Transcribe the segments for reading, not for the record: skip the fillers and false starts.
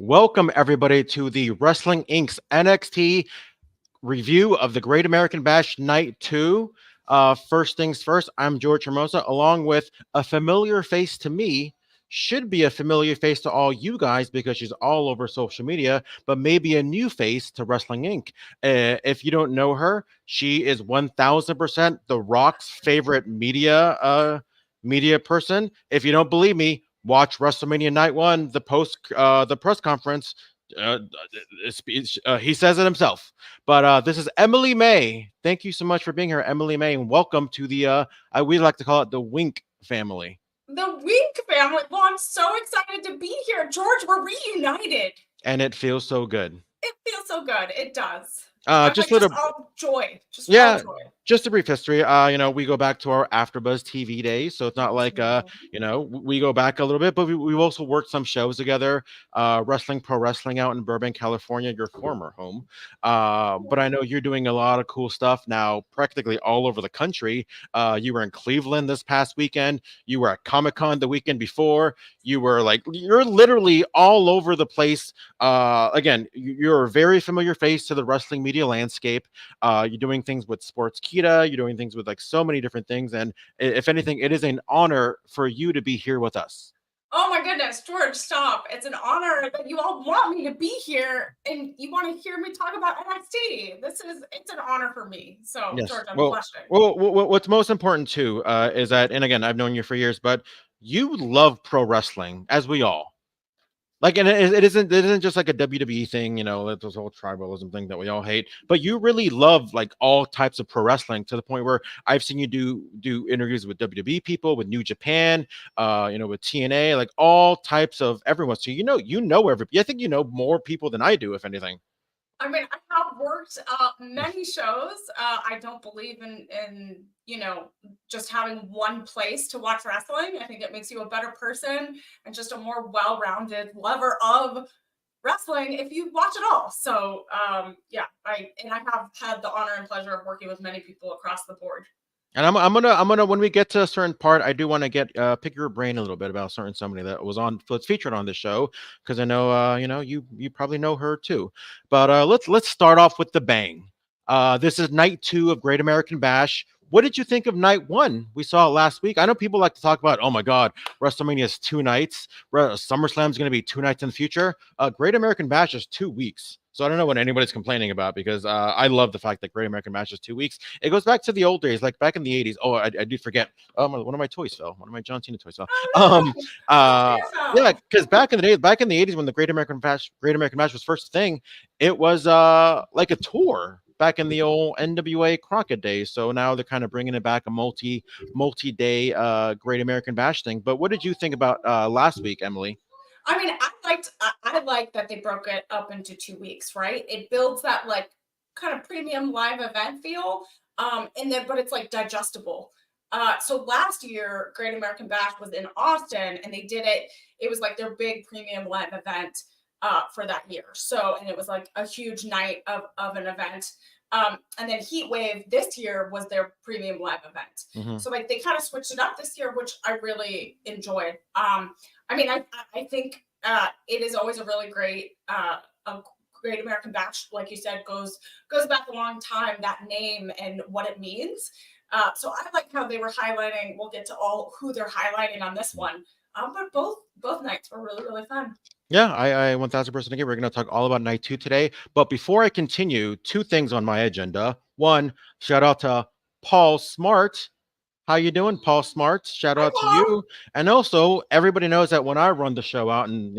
Welcome, everybody, to the Wrestling Inc.'s NXT review of the Great American Bash Night 2. First things first, I'm George Hermoza, along with a familiar face to me, should be a familiar face to all you guys because she's all over social media, but maybe a new face to Wrestling Inc. If you don't know her, she is 1000% The Rock's favorite media person. If you don't believe me, watch WrestleMania Night 1, the press conference. Uh, he says it himself. But this is Emily Mae. Thank you so much for being here, Emily Mae, and welcome to the we like to call it the Wink family. The Wink family. Well, I'm so excited to be here, George. We're reunited, and it feels so good. It feels so good. It does. Just little all joy. Yeah. All joy. Just a brief history. We go back to our AfterBuzz TV days, so it's not like we go back a little bit, but we've also worked some shows together. Wrestling Pro Wrestling out in Burbank, California, your former home. But I know you're doing a lot of cool stuff now, practically all over the country. You were in Cleveland this past weekend. You were at Comic-Con the weekend before. You're literally all over the place. Again, you're a very familiar face to the wrestling media landscape. You're doing things with Sports Kita. You're doing things with so many different things. And if anything, it is an honor for you to be here with us. Oh my goodness, George, stop. It's an honor that you all want me to be here and you want to hear me talk about NXT. It's an honor for me. So, yes. George, I'm blushing. Well, what's most important too is that, and again, I've known you for years, but you love pro wrestling, as we all. And it isn't just like a WWE thing, this whole tribalism thing that we all hate. But you really love all types of pro wrestling to the point where I've seen you do interviews with WWE people, with New Japan, with TNA, all types of everyone. So you know everybody. I think you know more people than I do, if anything. I mean, I have worked many shows. I don't believe in just having one place to watch wrestling. I think it makes you a better person and just a more well-rounded lover of wrestling if you watch it all. So I have had the honor and pleasure of working with many people across the board. And I'm gonna when we get to a certain part, I do want to get pick your brain a little bit about somebody that was featured on the show, because I know you probably know her too. But let's start off with the bang. This is night 2 of Great American Bash. What did you think of night 1? We saw it last week. I know people like to talk about, oh my God, WrestleMania is 2 nights. SummerSlam is going to be 2 nights in the future. Great American Bash is 2 weeks. So I don't know what anybody's complaining about, because I love the fact that Great American Bash is 2 weeks. It goes back to the old days, like back in the 80s. Oh, I did forget. One of my toys fell. One of my John Cena toys fell. Yeah, because back in the 80s when the Great American Bash was first thing, it was like a tour back in the old NWA Crockett days. So now they're kind of bringing it back, a multi-day Great American Bash thing. But what did you think about last week, Emily? I mean, I like that they broke it up into 2 weeks, right? It builds that kind of premium live event feel, but it's digestible. So last year, Great American Bash was in Austin, and they did it. It was their big premium live event for that year. So, and it was a huge night of an event. And then Heat Wave this year was their premium live event. Mm-hmm. So they kind of switched it up this year, which I really enjoyed. I mean, I think it is always a really great Great American Bash, like you said, goes back a long time, that name and what it means. So I like how they were highlighting. We'll get to all who they're highlighting on this one. But both nights were really, really fun. Yeah, I 1000% agree. We're going to talk all about night 2 today. But before I continue, 2 things on my agenda. One, shout out to Paul Smart. How you doing, Paul Smart? Shout out to you. And also, everybody knows that when I run the show out and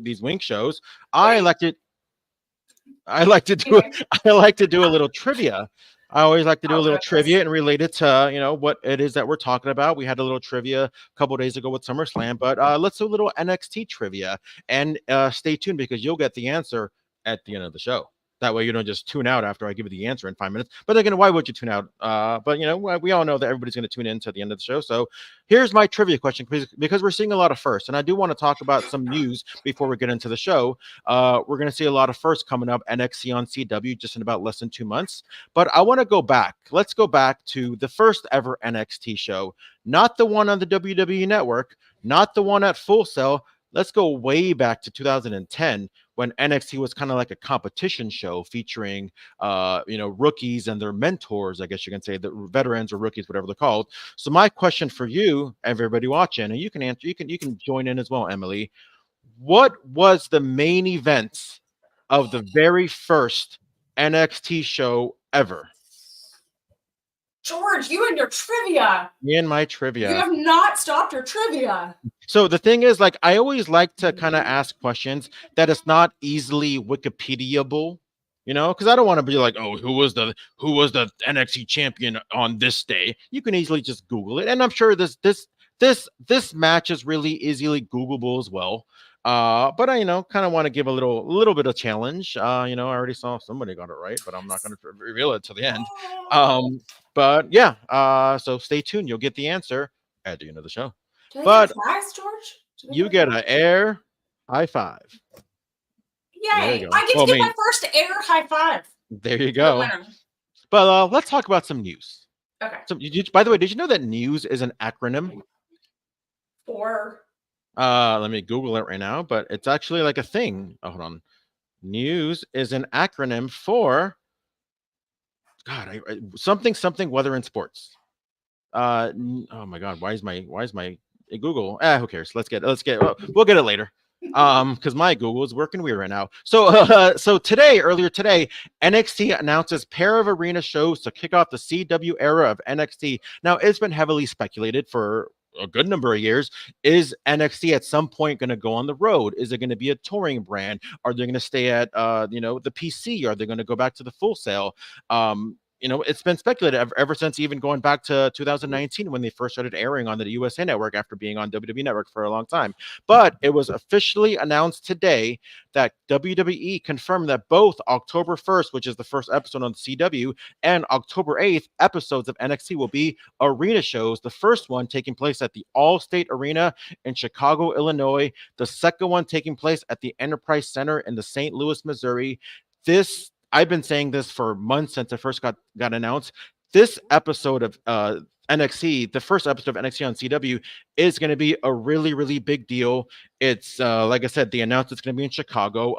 these Wink shows, I like to do a little trivia. I always like to do a little trivia and relate it to, what it is that we're talking about. We had a little trivia a couple days ago with SummerSlam, but let's do a little NXT trivia, and stay tuned because you'll get the answer at the end of the show. That way you don't just tune out after I give you the answer in 5 minutes. But again, why would you tune out? But we all know that everybody's going to tune in to the end of the show. So here's my trivia question, because we're seeing a lot of firsts, and I do want to talk about some news before we get into the show. We're going to see a lot of firsts coming up. NXT on CW just in about less than 2 months. But I want to go back. Let's go back to the first ever NXT show, not the one on the WWE Network, not the one at Full Sail, let's go way back to 2010 when NXT was kind of like a competition show featuring, rookies and their mentors. I guess you can say the veterans or rookies, whatever they're called. So my question for you, everybody watching, and you can answer, you can join in as well, Emily. What was the main event of the very first NXT show ever? George, you and your trivia. Me and my You trivia. have not stopped your trivia. So the thing is, like, I always like to kind of ask questions that is not easily Wikipediable, because I don't want to be like, oh, who was the NXT champion on this day? You can easily just Google it, and I'm sure this match is really easily Googleable as well. But I, kind of want to give a little bit of challenge. I already saw somebody got it right, but I'm not going to reveal it till the end. But yeah, so stay tuned. You'll get the answer at the end of the show. Do they But get fries, George? you get an air high five. There Yay! you go. I get Well, to I get my mean- first air high five. There you The go. winner. But let's talk about some news. Okay. So, by the way, did you know that news is an acronym? For Let me Google it right now. But it's actually like a thing. Oh, hold on. News is an acronym for God, something weather and sports. Oh my God, why is my Google? Who cares? We'll get it later. Because my Google is working weird right now. So earlier today, NXT announces pair of arena shows to kick off the CW era of NXT. Now, it's been heavily speculated for a good number of years. Is NXT at some point going to go on the road? Is it going to be a touring brand? Are they going to stay at the PC? Are they going to go back to the Full Sail? It's been speculated ever since, even going back to 2019 when they first started airing on the USA Network after being on WWE Network for a long time. But it was officially announced today that WWE confirmed that both October 1st, which is the first episode on the CW, and October 8th episodes of NXT will be arena shows. The first one taking place at the Allstate Arena in Chicago, Illinois. The second one taking place at the Enterprise Center in the St. Louis, Missouri. I've been saying this for months since it first got announced. This episode of NXT, the first episode of NXT on CW, is going to be a really, really big deal. It's like I said, the announcement is going to be in Chicago.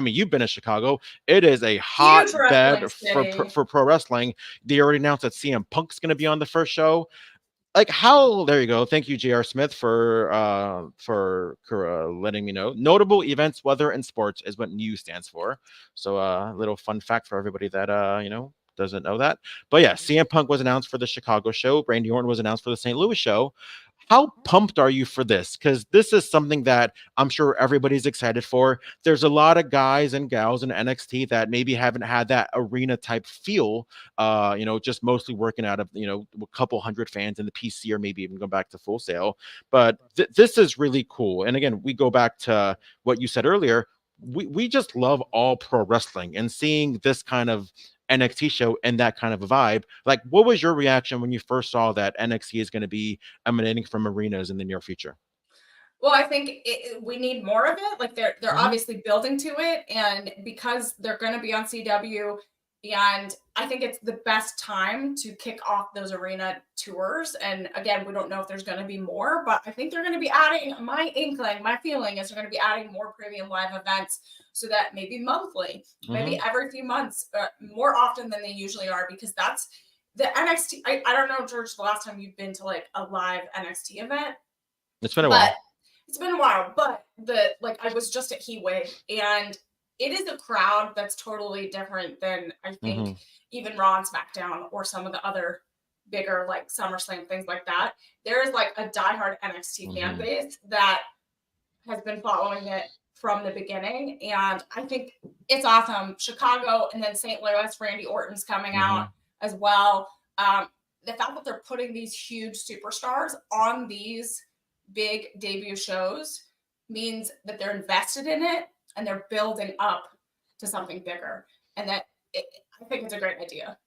You've been in Chicago. It is a hotbed for pro wrestling. They already announced that CM Punk's going to be on the first show. There you go. Thank you, J.R. Smith, for letting me know. Notable events, weather, and sports is what news stands for. So a little fun fact for everybody that doesn't know that. But yeah, CM Punk was announced for the Chicago show. Randy Orton was announced for the St. Louis show. How pumped are you for this? Because this is something that I'm sure everybody's excited for. There's a lot of guys and gals in NXT that maybe haven't had that arena type feel, just mostly working out of, a couple hundred fans in the PC or maybe even go back to Full Sail. But this is really cool. And again, we go back to what you said earlier. We just love all pro wrestling, and seeing this kind of NXT show and that kind of a vibe. Like, what was your reaction when you first saw that NXT is going to be emanating from arenas in the near future? Well, I think we need more of it. Like they're obviously building to it, and because they're going to be on CW, and I think it's the best time to kick off those arena tours. And again, we don't know if there's going to be more, but I think they're going to be adding. My feeling is they're going to be adding more premium live events, so that maybe monthly, maybe every few months, more often than they usually are, because that's the NXT. I don't know, George, the last time you've been to like a live NXT event. It's been a while. It's been a while, but I was just at Heatwave, and it is a crowd that's totally different than I think even Raw and SmackDown or some of the other bigger like SummerSlam, things like that. There is like a diehard NXT fan base that has been following it from the beginning, and I think it's awesome. Chicago and then St. Louis, Randy Orton's coming out as well. The fact that they're putting these huge superstars on these big debut shows means that they're invested in it and they're building up to something bigger, and I think it's a great idea.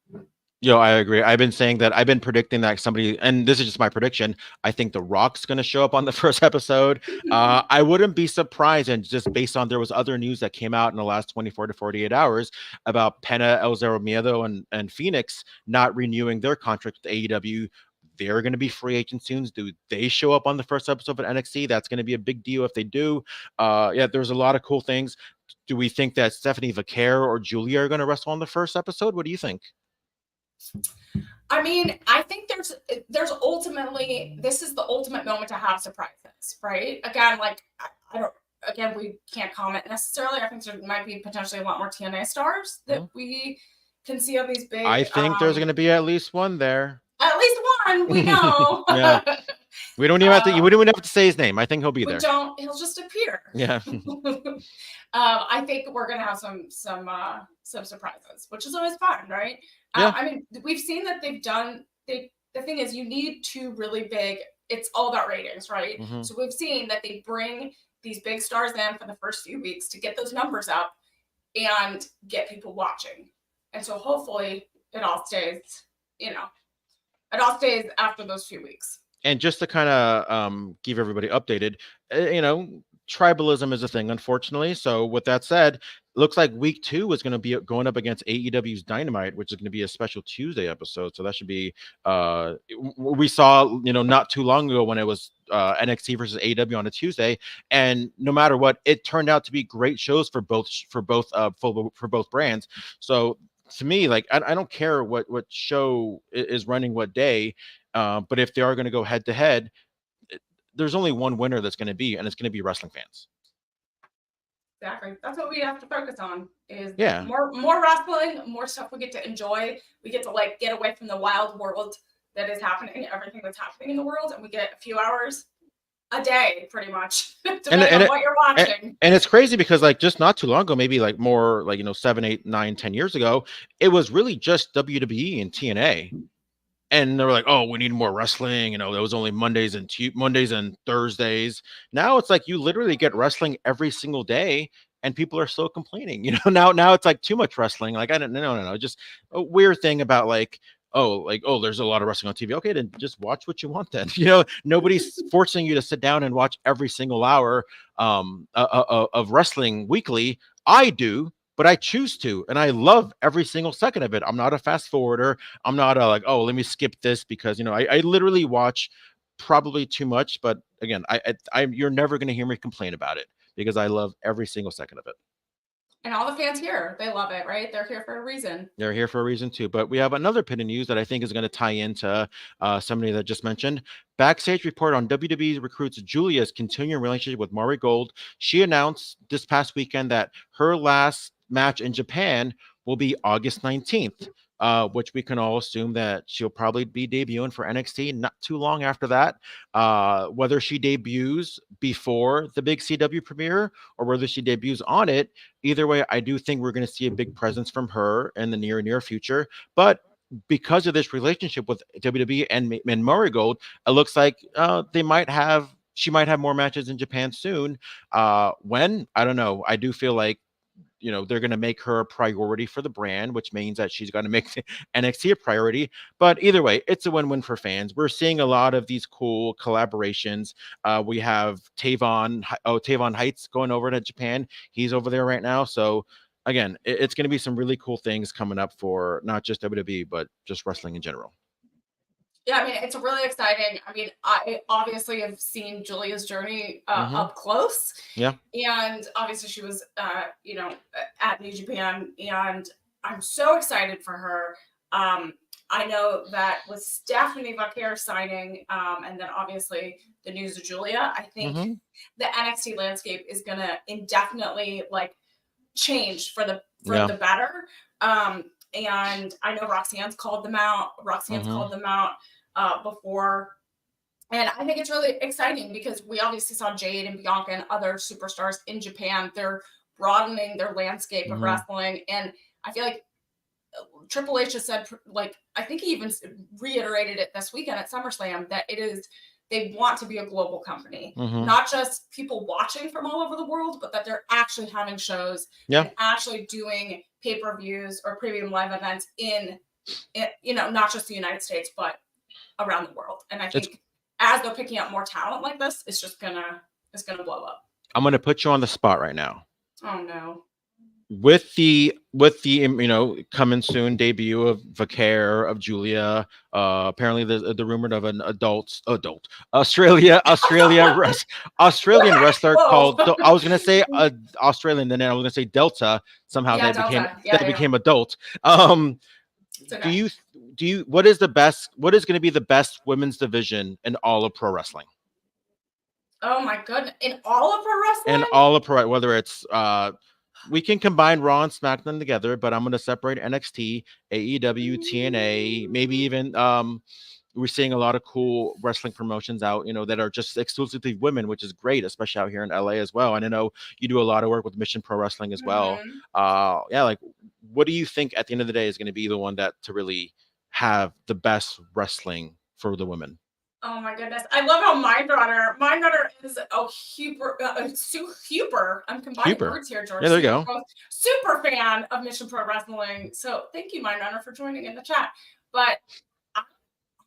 Yo, I agree. I've been saying that. I've been predicting that somebody, and this is just my prediction, I think The Rock's going to show up on the first episode. I wouldn't be surprised, and just based on there was other news that came out in the last 24 to 48 hours about Pena, El Zero Miedo, and Phoenix not renewing their contract with AEW. they're going to be free agents soon. Do they show up on the first episode of NXT? That's going to be a big deal if they do. Yeah, there's a lot of cool things. Do we think that Stephanie Vaquer or Giulia are going to wrestle on the first episode? What do you think? I mean, I think there's ultimately, this is the ultimate moment to have surprises, right? Again, like I don't. Again, we can't comment necessarily. I think there might be potentially a lot more TNA stars that we can see on these big. I think there's going to be at least one there. At least one, we know. Yeah. We don't even have to. We don't even have to say his name. I think he'll be there. Don't. He'll just appear. Yeah. I think we're gonna have some surprises, which is always fun, right? Yeah. I mean, we've seen that they've done. The thing is, you need two really big. It's all about ratings, right? Mm-hmm. So we've seen that they bring these big stars in for the first few weeks to get those numbers up and get people watching. And so hopefully it all stays, it all stays after those few weeks. And just to kind of give everybody updated, tribalism is a thing, unfortunately. So with that said, looks like week 2 is going to be going up against AEW's Dynamite, which is going to be a special Tuesday episode. So that should be we saw, not too long ago when it was NXT versus AEW on a Tuesday, and no matter what, it turned out to be great shows for both brands. So to me, like I don't care what show is running what day, but if they are going to go head to head, there's only one winner that's going to be, and it's going to be wrestling fans. Exactly. That's what we have to focus on is yeah. more wrestling, more stuff we get to enjoy. We get to get away from the wild world that is happening, everything that's happening in the world, and we get a few hours a day pretty much depending on what you're watching. And it's crazy because just not too long ago, maybe more 7, 8, 9, 10 years ago, it was really just WWE and TNA. And they were like, "Oh, we need more wrestling." There was only Mondays and Thursdays. Now it's like you literally get wrestling every single day, and people are still complaining. Now it's like too much wrestling. Like I don't no. Just a weird thing about there's a lot of wrestling on TV. Okay, then just watch what you want then. Nobody's forcing you to sit down and watch every single hour of wrestling weekly. I do. But I choose to, and I love every single second of it. I'm not a fast forwarder. I'm not let me skip this because, I literally watch probably too much. But again, you're never going to hear me complain about it because I love every single second of it. And all the fans here, they love it, right? They're here for a reason. They're here for a reason too. But we have another bit of news that I think is going to tie into somebody that just mentioned. Backstage report on WWE recruits Giulia's continuing relationship with Marigold. She announced this past weekend that her last match in Japan will be August 19th, which we can all assume that she'll probably be debuting for NXT not too long after that. Whether she debuts before the big CW premiere or whether she debuts on it, either way, I do think we're going to see a big presence from her in the near future. But because of this relationship with WWE and Marigold, it looks like she might have more matches in Japan soon. When? I don't know. I do feel like they're going to make her a priority for the brand, which means that she's going to make NXT a priority. But either way, it's a win-win for fans. We're seeing a lot of these cool collaborations. We have Tavon Heights going over to Japan. He's over there right now. So again, it's going to be some really cool things coming up for not just WWE, but just wrestling in general. Yeah, I mean, it's really exciting. I mean, I obviously have seen Giulia's journey up close. Yeah. And obviously she was, at New Japan, and I'm so excited for her. I know that with Stephanie Vaquer signing, and then obviously the news of Giulia, I think the NXT landscape is going to indefinitely change for the better. And I know Roksan's called them out. Called them out before. And I think it's really exciting because we obviously saw Jade and Bianca and other superstars in Japan. They're broadening their landscape of wrestling. And I feel like Triple H has said, I think he even reiterated it this weekend at SummerSlam, that they want to be a global company, not just people watching from all over the world, but that they're actually having shows and actually doing pay-per-views or premium live events in not just the United States, but around the world. And I think as they're picking up more talent like this, it's gonna blow up. I'm gonna put you on the spot right now. Oh no. coming soon debut of Vaquer, of Giulia, apparently the rumored of an adult Australian wrestler Whoa. called, I was gonna say Australian, then I was gonna say Delta. Somehow Yeah, they became Delta. Yeah. adult. um It's do okay. you what is the best, what is going to be the best women's division in all of pro wrestling? Oh my goodness. In all of pro And wrestling? all of pro, whether it's we can combine Raw and SmackDown together, but I'm going to separate NXT, AEW, TNA, maybe even we're seeing a lot of cool wrestling promotions out, that are just exclusively women, which is great, especially out here in LA as well. And I know you do a lot of work with Mission Pro Wrestling as well. Mm-hmm. Yeah, like what do you think at the end of the day is going to be the one that to really have the best wrestling for the women? Oh my goodness. I love how Mindrunner is a super. I'm combining Super. words here, George. Yeah, there you Super, go. super fan of Mission Pro Wrestling. So thank you, Mindrunner, for joining in the chat. But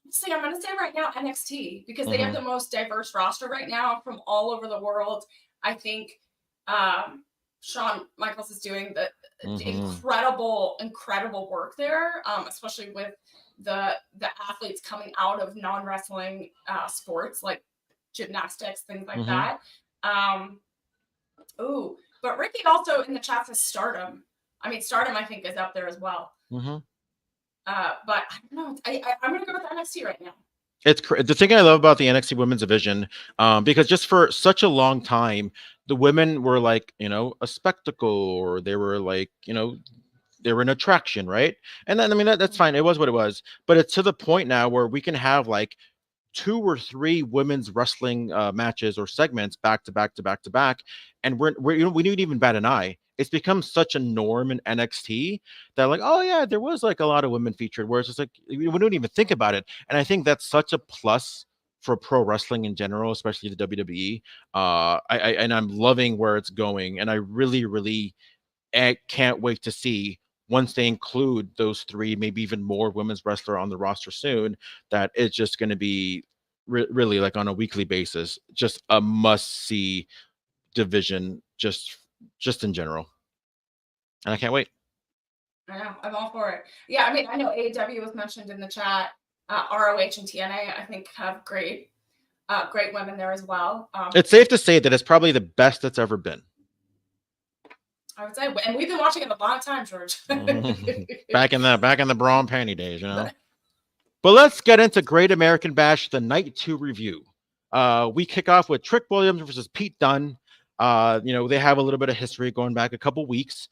honestly, I'm going to say right now NXT, because they have the most diverse roster right now from all over the world. I think Shawn Michaels is doing the incredible work there, especially with the athletes coming out of non-wrestling sports like gymnastics, things like that. But Ricky also in the chat says Stardom. I mean, Stardom I think is up there as well. But I don't know. I'm gonna go with NXT right now. It's the thing I love about the NXT women's division, because just for such a long time, the women were like, a spectacle, or they were like, they were an attraction, right? And then, I mean, that's fine. It was what it was. But it's to the point now where we can have like 2 or 3 women's wrestling matches or segments back to back to back to back, and we didn't even bat an eye. It's become such a norm in NXT that like, oh yeah, there was like a lot of women featured, whereas it's like we don't even think about it. And I think that's such a plus for pro wrestling in general, especially the WWE. I'm loving where it's going, and I really can't wait to see once they include those 3, maybe even more women's wrestler on the roster soon, that it's just going to be really like on a weekly basis, just a must see division, just in general. And I can't wait. I know, I'm all for it. Yeah, I mean, I know AEW was mentioned in the chat. ROH and TNA, I think, have great women there as well. It's safe to say that it's probably the best that's ever been. I would say, and we've been watching it a long time, George. back in the bra and panty days, But let's get into Great American Bash, the Night 2 review. We kick off with Trick Williams versus Pete Dunne. They have a little bit of history going back a couple weeks.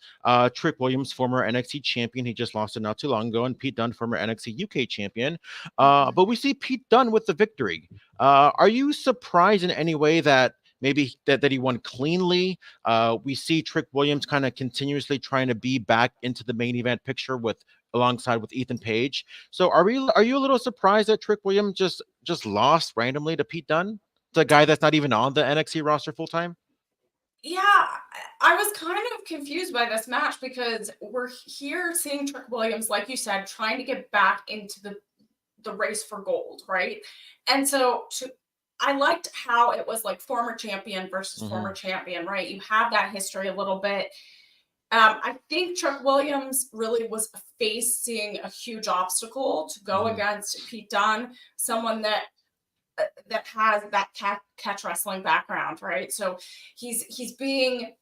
Trick Williams, former NXT champion, he just lost it not too long ago, and Pete Dunne, former NXT UK champion. But we see Pete Dunne with the victory. Are you surprised in any way that maybe that he won cleanly? We see Trick Williams kind of continuously trying to be back into the main event picture alongside with Ethan Page. So are you a little surprised that Trick Williams just lost randomly to Pete Dunne, the guy that's not even on the NXT roster full time? Yeah, I was kind of confused by this match because we're here seeing Trick Williams, like you said, trying to get back into the race for gold, right? And so I liked how it was like former champion versus former champion, right? You have that history a little bit. I think Trick Williams really was facing a huge obstacle to go against Pete Dunne, someone that has that catch wrestling background, right? So he's being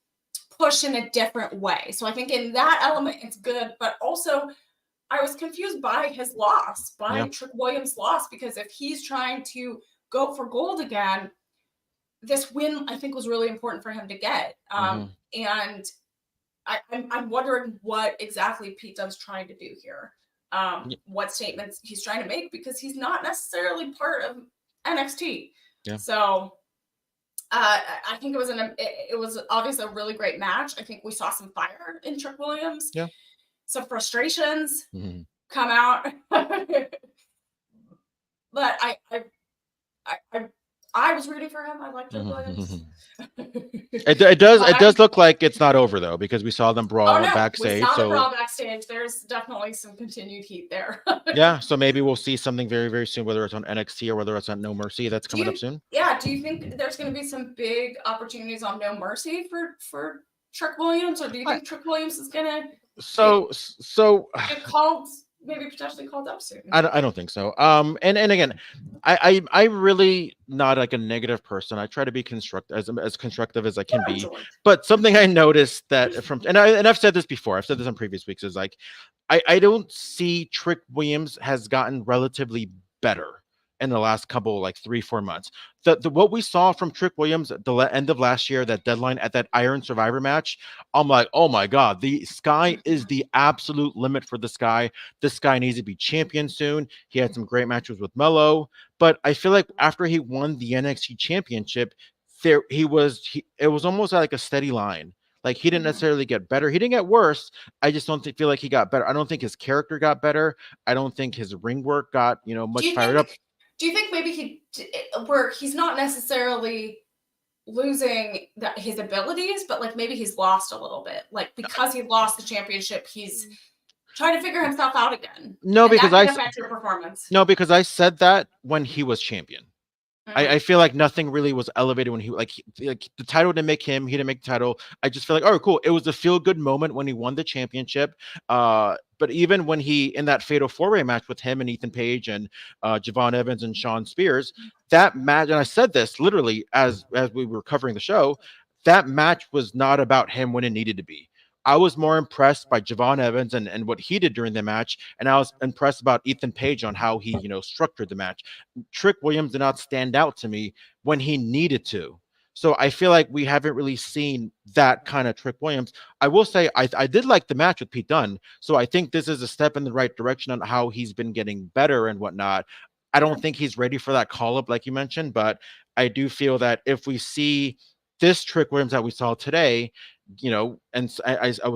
pushed in a different way. So I think in that element it's good, but also I was confused by his loss, by Trick Williams' loss, because if he's trying to go for gold again, this win I think was really important for him to get. And I'm wondering what exactly Pete Dunne's trying to do here. What statements he's trying to make, because he's not necessarily part of NXT. So I think it was obviously a really great match. I think we saw some fire in Trick Williams. Some frustrations come out. But I was rooting for him. I like Trick Williams. It does look like it's not over though, because we saw them brawl backstage. We saw them brawl backstage. There's definitely some continued heat there. Yeah, so maybe we'll see something very, very soon, whether it's on NXT or whether it's on No Mercy. That's coming up soon. Yeah, do you think there's going to be some big opportunities on No Mercy for Trick Williams, or do you think Trick Williams is gonna get called, maybe potentially called up soon? I don't think so. And again, I really not like a negative person. I try to be constructive as constructive as I can be. But something I noticed that and I've said this before. I've said this on previous weeks is like I don't see Trick Williams has gotten relatively better in the last couple like 3-4 months. The what we saw from Trick Williams at the end of last year, that deadline at that Iron Survivor match, I'm like, oh my god, the sky is the absolute limit for this guy. This guy needs to be champion soon. He had some great matches with Mello, but I feel like after he won the NXT championship, it was almost like a steady line. Like he didn't necessarily get better. He didn't get worse. I just don't feel like he got better. I don't think his character got better. I don't think his ring work got, much fired up. Do you think maybe he's not necessarily losing his abilities, but like maybe he's lost a little bit, like because he lost the championship, he's trying to figure himself out again? No, because affect your performance. No, because I said that when he was champion. I feel like nothing really was elevated when like the title didn't make him. He didn't make the title. I just feel like, oh, cool. It was a feel good moment when he won the championship. But even when he in that fatal 4-way match with him and Ethan Page and Javon Evans and Sean Spears, that match, and I said this literally as we were covering the show, that match was not about him when it needed to be. I was more impressed by Javon Evans and what he did during the match, and I was impressed about Ethan Page on how he, structured the match. Trick Williams did not stand out to me when he needed to. So I feel like we haven't really seen that kind of Trick Williams. I will say I did like the match with Pete Dunne, so I think this is a step in the right direction on how he's been getting better and whatnot. I don't think he's ready for that call-up like you mentioned, but I do feel that if we see this Trick Williams that we saw today, and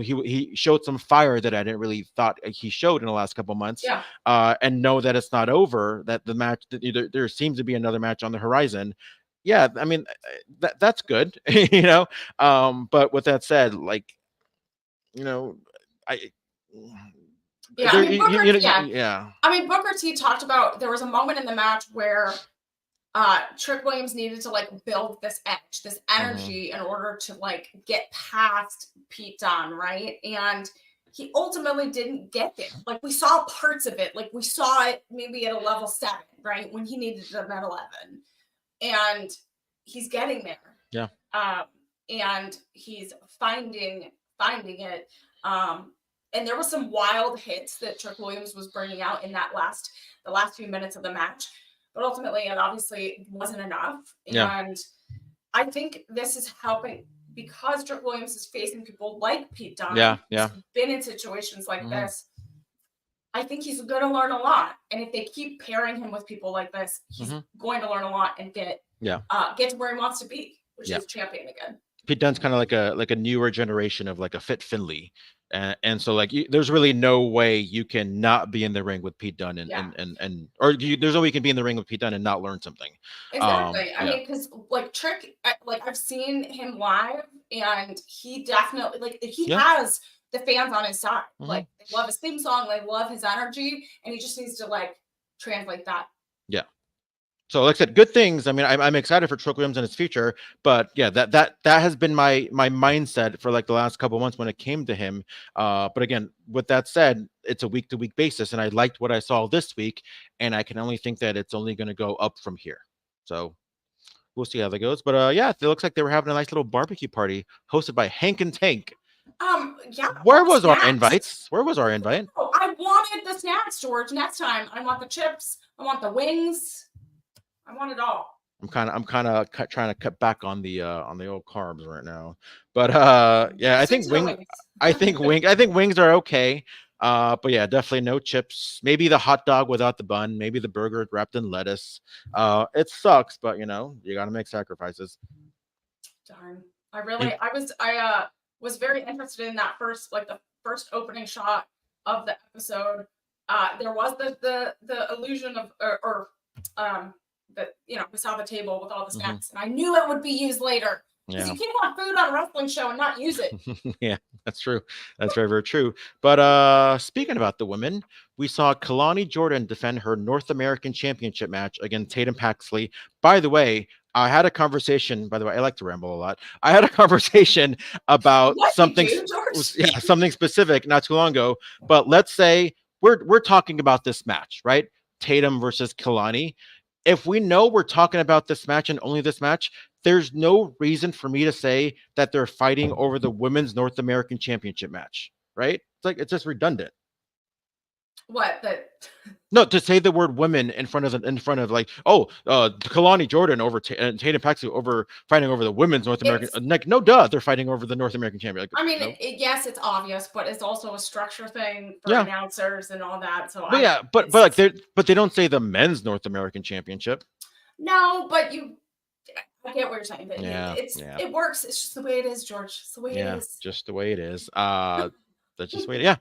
he showed some fire that I didn't really thought he showed in the last couple months. Yeah. And know that it's not over. That the match, that there seems to be another match on the horizon. Yeah, I mean that's good, But with that said, like, I. Yeah, there, I mean, Booker, yeah. I mean, Booker T talked about there was a moment in the match where Trick Williams needed to like build this edge, this energy in order to like get past Pete Dunne, right? And he ultimately didn't get there. Like we saw parts of it, like we saw it maybe at a level 7, right? When he needed them at 11. And he's getting there. Yeah. And he's finding it. And there was some wild hits that Trick Williams was bringing out in the last few minutes of the match. But ultimately, it obviously wasn't enough. Yeah. And I think this is helping because Trick Williams is facing people like Pete Dunne. Yeah. Who's been in situations like this. I think he's going to learn a lot. And if they keep pairing him with people like this, he's going to learn a lot and get to where he wants to be, which is champion again. Pete Dunne's kind of like a newer generation of like a Fit Finlay. And so like there's really no way you can not be in the ring with Pete Dunne there's no way you can be in the ring with Pete Dunne and not learn something. Exactly. I mean, because like Trick, like I've seen him live and he definitely like he has the fans on his side. Like they love his theme song, they love his energy, and he just needs to like translate that. Yeah. So like I said, good things. I mean, I'm excited for Trick Williams and his future, but yeah, that has been my mindset for like the last couple of months when it came to him. But again, with that said, it's a week to week basis, and I liked what I saw this week, and I can only think that it's only going to go up from here. So we'll see how that goes. But yeah, it looks like they were having a nice little barbecue party hosted by Hank and Tank. Yeah. Where was our invites? Where was our invite? Oh, I wanted the snacks, George. Next time, I want the chips. I want the wings. I want it all. I'm kind of trying to cut back on the old carbs right now, but yeah, I think wings are okay. But yeah, definitely no chips. Maybe the hot dog without the bun. Maybe the burger wrapped in lettuce. It sucks, but you got to make sacrifices. Darn. I was very interested in that the first opening shot of the episode. There was the illusion of that we saw the table with all the snacks, and I knew it would be used later. Because you can't have food on a wrestling show and not use it. Yeah, that's true. That's very, very true. But speaking about the women, we saw Kalani Jordan defend her North American Championship match against Tatum Paxley. By the way, I had a conversation, by the way, I like to ramble a lot. I had a conversation about What you do, George? yeah, something specific not too long ago. But let's say we're talking about this match, right? Tatum versus Kalani. If we know we're talking about this match and only this match, there's no reason for me to say that they're fighting over the women's North American Championship match, right? It's like it's just redundant. What the? No, to say the word women in front of like, oh, Kalani Jordan over Tatum Paxley over fighting over the women's North American. Like, no, duh, they're fighting over the North American champion. Like, I mean, no. yes, it's obvious, but it's also a structure thing for Yeah. announcers and all that. So, but like they don't say the men's North American Championship. No, but I get what you're saying. But Yeah, it works. It's just the way it is, George. It's the way it is. Just the way it is. That's just the way. Yeah.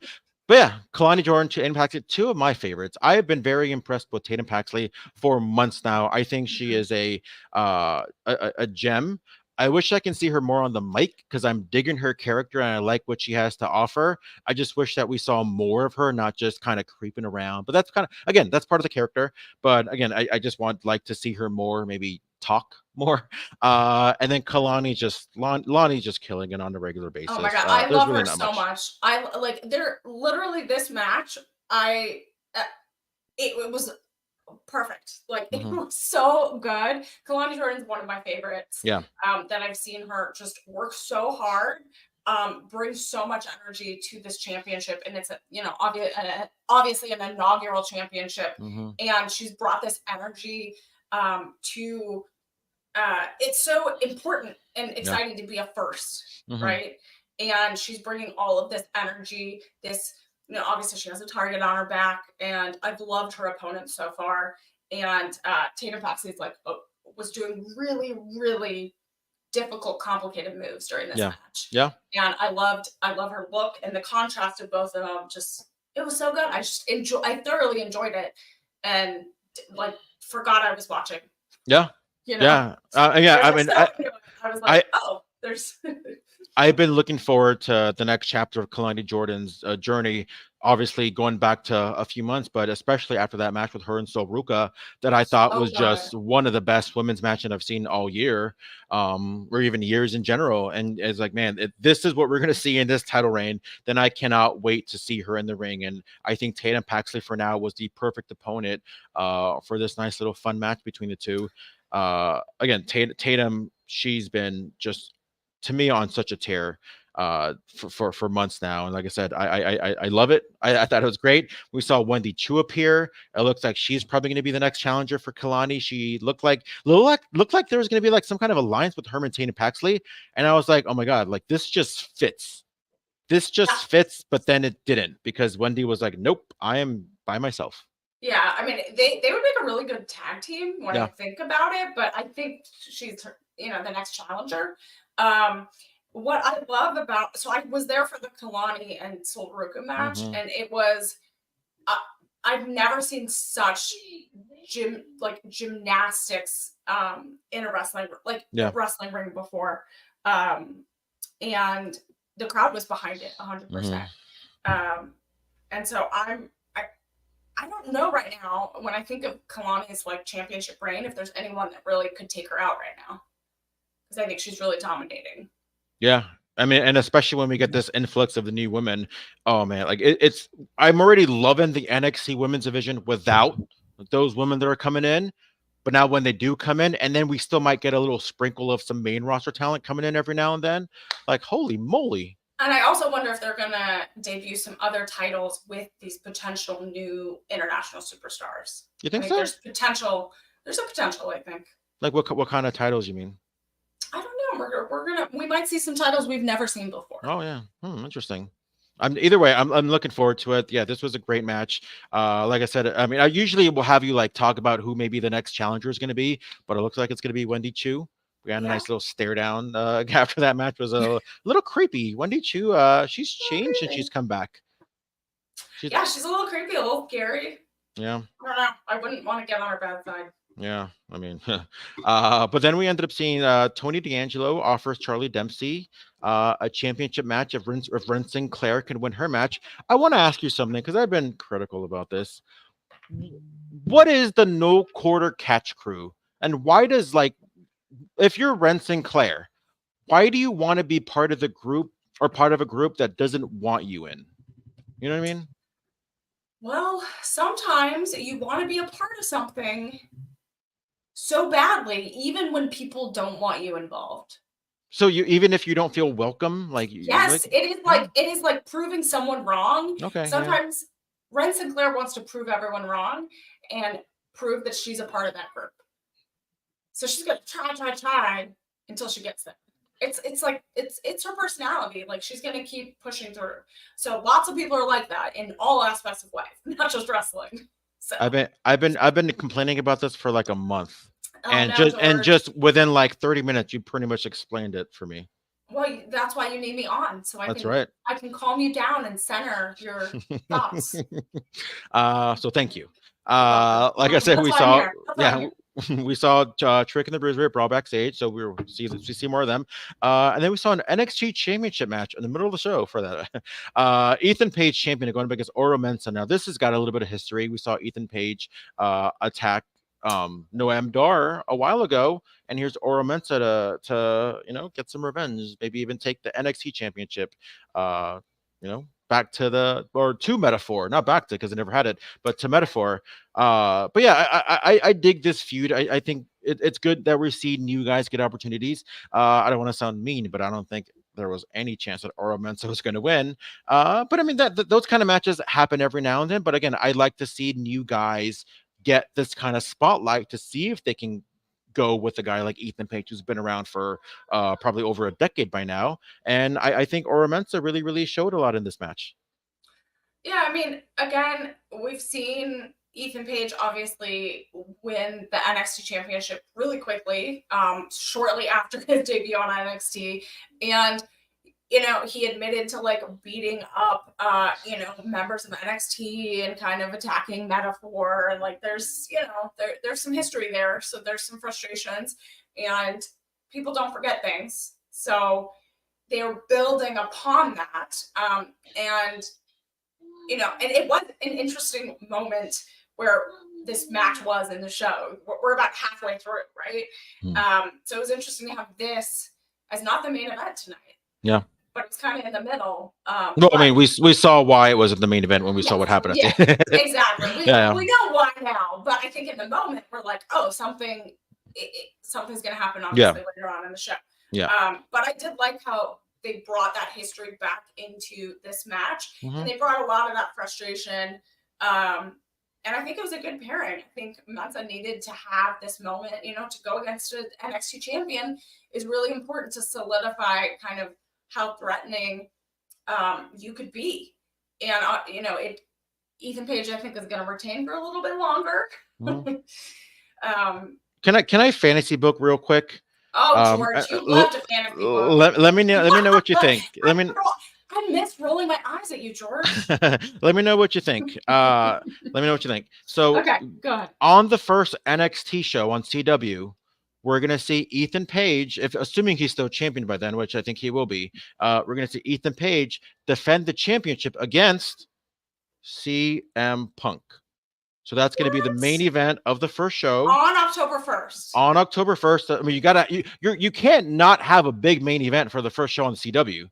But yeah, Kalani Jordan to Impact, two of my favorites. I have been very impressed with Tatum Paxley for months now. I think she is a gem. I wish I can see her more on the mic because I'm digging her character and I like what she has to offer. I just wish that we saw more of her, not just kind of creeping around. But that's kind of, again, that's part of the character. But again, I just want like to see her more, maybe talk more. And then Kalani Lonnie just killing it on a regular basis. Oh my god, I love her so much. I like they're literally this match. It was perfect. Like it was so good. Kalani Jordan's one of my favorites. Yeah. That I've seen her just work so hard, bring so much energy to this championship, and it's obviously an inaugural championship, and she's brought this energy to. It's so important and exciting to be a first, right? And she's bringing all of this energy, this. Obviously she has a target on her back, and I've loved her opponent so far. And Tatum Paxley's was doing really, really difficult, complicated moves during this match. Yeah. And I love her look and the contrast of both of them. It was so good. I thoroughly enjoyed it, and forgot I was watching. Yeah. Yeah. I mean, I was like, there's. I've been looking forward to the next chapter of Kalani Jordan's journey, obviously going back to a few months, but especially after that match with her and Ruka that I thought was just one of the best women's matches I've seen all year, or even years in general. And it's like, man, this is what we're going to see in this title reign. Then I cannot wait to see her in the ring. And I think Tatum Paxley for now was the perfect opponent for this nice little fun match between the two. Again, Tatum, she's been just to me on such a tear for months now, and like I said, I love it. I thought it was great. We saw Wendy Chu appear. It looks like she's probably going to be the next challenger for Kalani. She looked like there was going to be like some kind of alliance with her and Tatum Paxley, and I was like, oh my god, like this just fits. But then it didn't, because Wendy was like, nope, I am by myself. Yeah, I mean, they would make a really good tag team when I think about it, but I think she's the next challenger. What I love about, so I was there for the Kalani and Ruka match, and it was, I've never seen such gymnastics in a wrestling wrestling ring before, and the crowd was behind it 100%. And so I don't know right now, when I think of Kalani's championship reign, if there's anyone that really could take her out right now, because I think she's really dominating. Yeah. I mean, and especially when we get this influx of the new women, oh man, like it's I'm already loving the NXT women's division without those women that are coming in. But now when they do come in, and then we still might get a little sprinkle of some main roster talent coming in every now and then, like holy moly. And I also wonder if they're going to debut some other titles with these potential new international superstars. You think so? There's potential. There's a potential, I think. Like what kind of titles you mean? I don't know. We might see some titles we've never seen before. Oh yeah, interesting. Either way, I'm looking forward to it. Yeah, this was a great match. Like I said, I mean, I usually will have you talk about who maybe the next challenger is going to be, but it looks like it's going to be Wendy Chu. We had a nice little stare down after that match. Was a little creepy. Wendy Chu, she's changed since she's come back. She's a little creepy, a little scary. Yeah. I don't know. I wouldn't want to get on her bad side. Yeah, I mean, but then we ended up seeing Tony D'Angelo offers Charlie Dempsey a championship match if Ren Sinclair can win her match. I want to ask you something, because I've been critical about this. What is the no quarter catch crew, and why does if you're Ren Sinclair, why do you want to be part of the group or part of a group that doesn't want you in? You know what I mean? Well, sometimes you want to be a part of something so badly, even when people don't want you involved. So you, even if you don't feel welcome, like Yes, like, it is like proving someone wrong. okay, yeah. Sometimes Ren Sinclair wants to prove everyone wrong and prove that she's a part of that group. So she's gonna try until she gets there. It's like it's her personality. Like she's gonna keep pushing through. So lots of people are like that in all aspects of life, not just wrestling. So I've been complaining about this for like a month. oh And no, George. just within like 30 minutes, you pretty much explained it for me. Well, that's why you need me on, so That's right. I can calm you down and center your thoughts. So thank you. Like I said, That's we why I'm saw, here. That's why I'm yeah, here. we saw Trick and the Bruiserweight Brawl backstage, so we see more of them. And then we saw an NXT Championship match in the middle of the show for that. Ethan Page champion going up against Oro Mensah. Now this has got a little bit of history. We saw Ethan Page attack Noam Dar a while ago, and here's Oro Mensah to get some revenge, maybe even take the NXT Championship. Back to to Metaphor, not back to, because I never had it, but to Metaphor. But yeah, I dig this feud. I think it's good that we're seeing new guys get opportunities. I don't want to sound mean, but I don't think there was any chance that Oro Mensah was going to win. But I mean those kind of matches happen every now and then. But again, I like to see new guys get this kind of spotlight to see if they can go with a guy like Ethan Page, who's been around for probably over a decade by now. And I think Oro Mensah really showed a lot in this match. Yeah, I mean, again, we've seen Ethan Page obviously win the NXT Championship really quickly, shortly after his debut on NXT. And he admitted to like beating up, members of NXT and kind of attacking Metaphor. And like, there's some history there. So there's some frustrations and people don't forget things. So they're building upon that. And it was an interesting moment where this match was in the show. We're about halfway through, right? So it was interesting to have this as not the main event tonight. Yeah. But it's kind of in the middle. Well, I mean, we saw why it wasn't the main event when we saw what happened. Yeah, exactly. We know why now, but I think in the moment we're like, oh, something's going to happen obviously later on in the show. Yeah. But I did like how they brought that history back into this match, Mm-hmm. and they brought a lot of that frustration. And I think it was a good pairing. I think Mensah needed to have this moment, to go against an NXT champion is really important to solidify kind of how threatening you could be. And Ethan Page, I think, is going to retain for a little bit longer. Mm-hmm. Can I fantasy book real quick? Oh, George, you love to fantasy book. Let me know what you think. I miss rolling my eyes at you, George. Let me know what you think. So, okay, go ahead. On the first NXT show on CW, we're going to see Ethan Page, assuming he's still champion by then, which I think he will be. We're going to see Ethan Page defend the championship against CM Punk. So that's going to be the main event of the first show on October 1st. On October 1st. I mean, you can't not have a big main event for the first show on CW.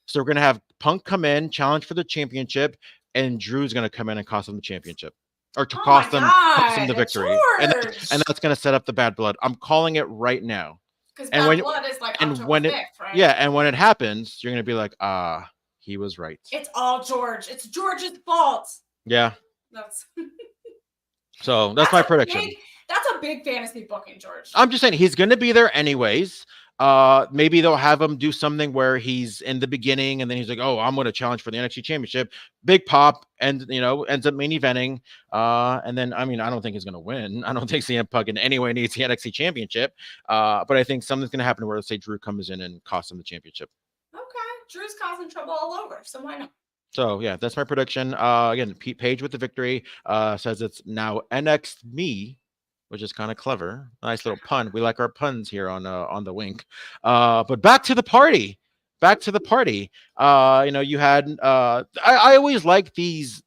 So we're going to have Punk come in, challenge for the championship, and Drew's going to come in and cost him the championship. Or to cost them the victory. And that's going to set up the Bad Blood. I'm calling it right now. Because Bad Blood is like October 5th, right? Yeah, and when it happens, you're going to be like, he was right. It's all George. It's George's fault. Yeah. So that's my prediction. That's a big fantasy booking, George. I'm just saying he's going to be there anyways. Maybe they'll have him do something where he's in the beginning and then he's like, oh, I'm going to challenge for the NXT championship. Big pop, and ends up main eventing. And then, I mean, I don't think he's going to win. I don't think CM Punk in any way needs the NXT championship. But I think something's going to happen where, let's say, Drew comes in and costs him the championship. Okay. Drew's causing trouble all over, so why not? So yeah, that's my prediction. Again, Pete Page with the victory. Says it's now NXT Me, which is kind of clever. Nice little pun. We like our puns here on the Wink. But back to the party. You had I always like these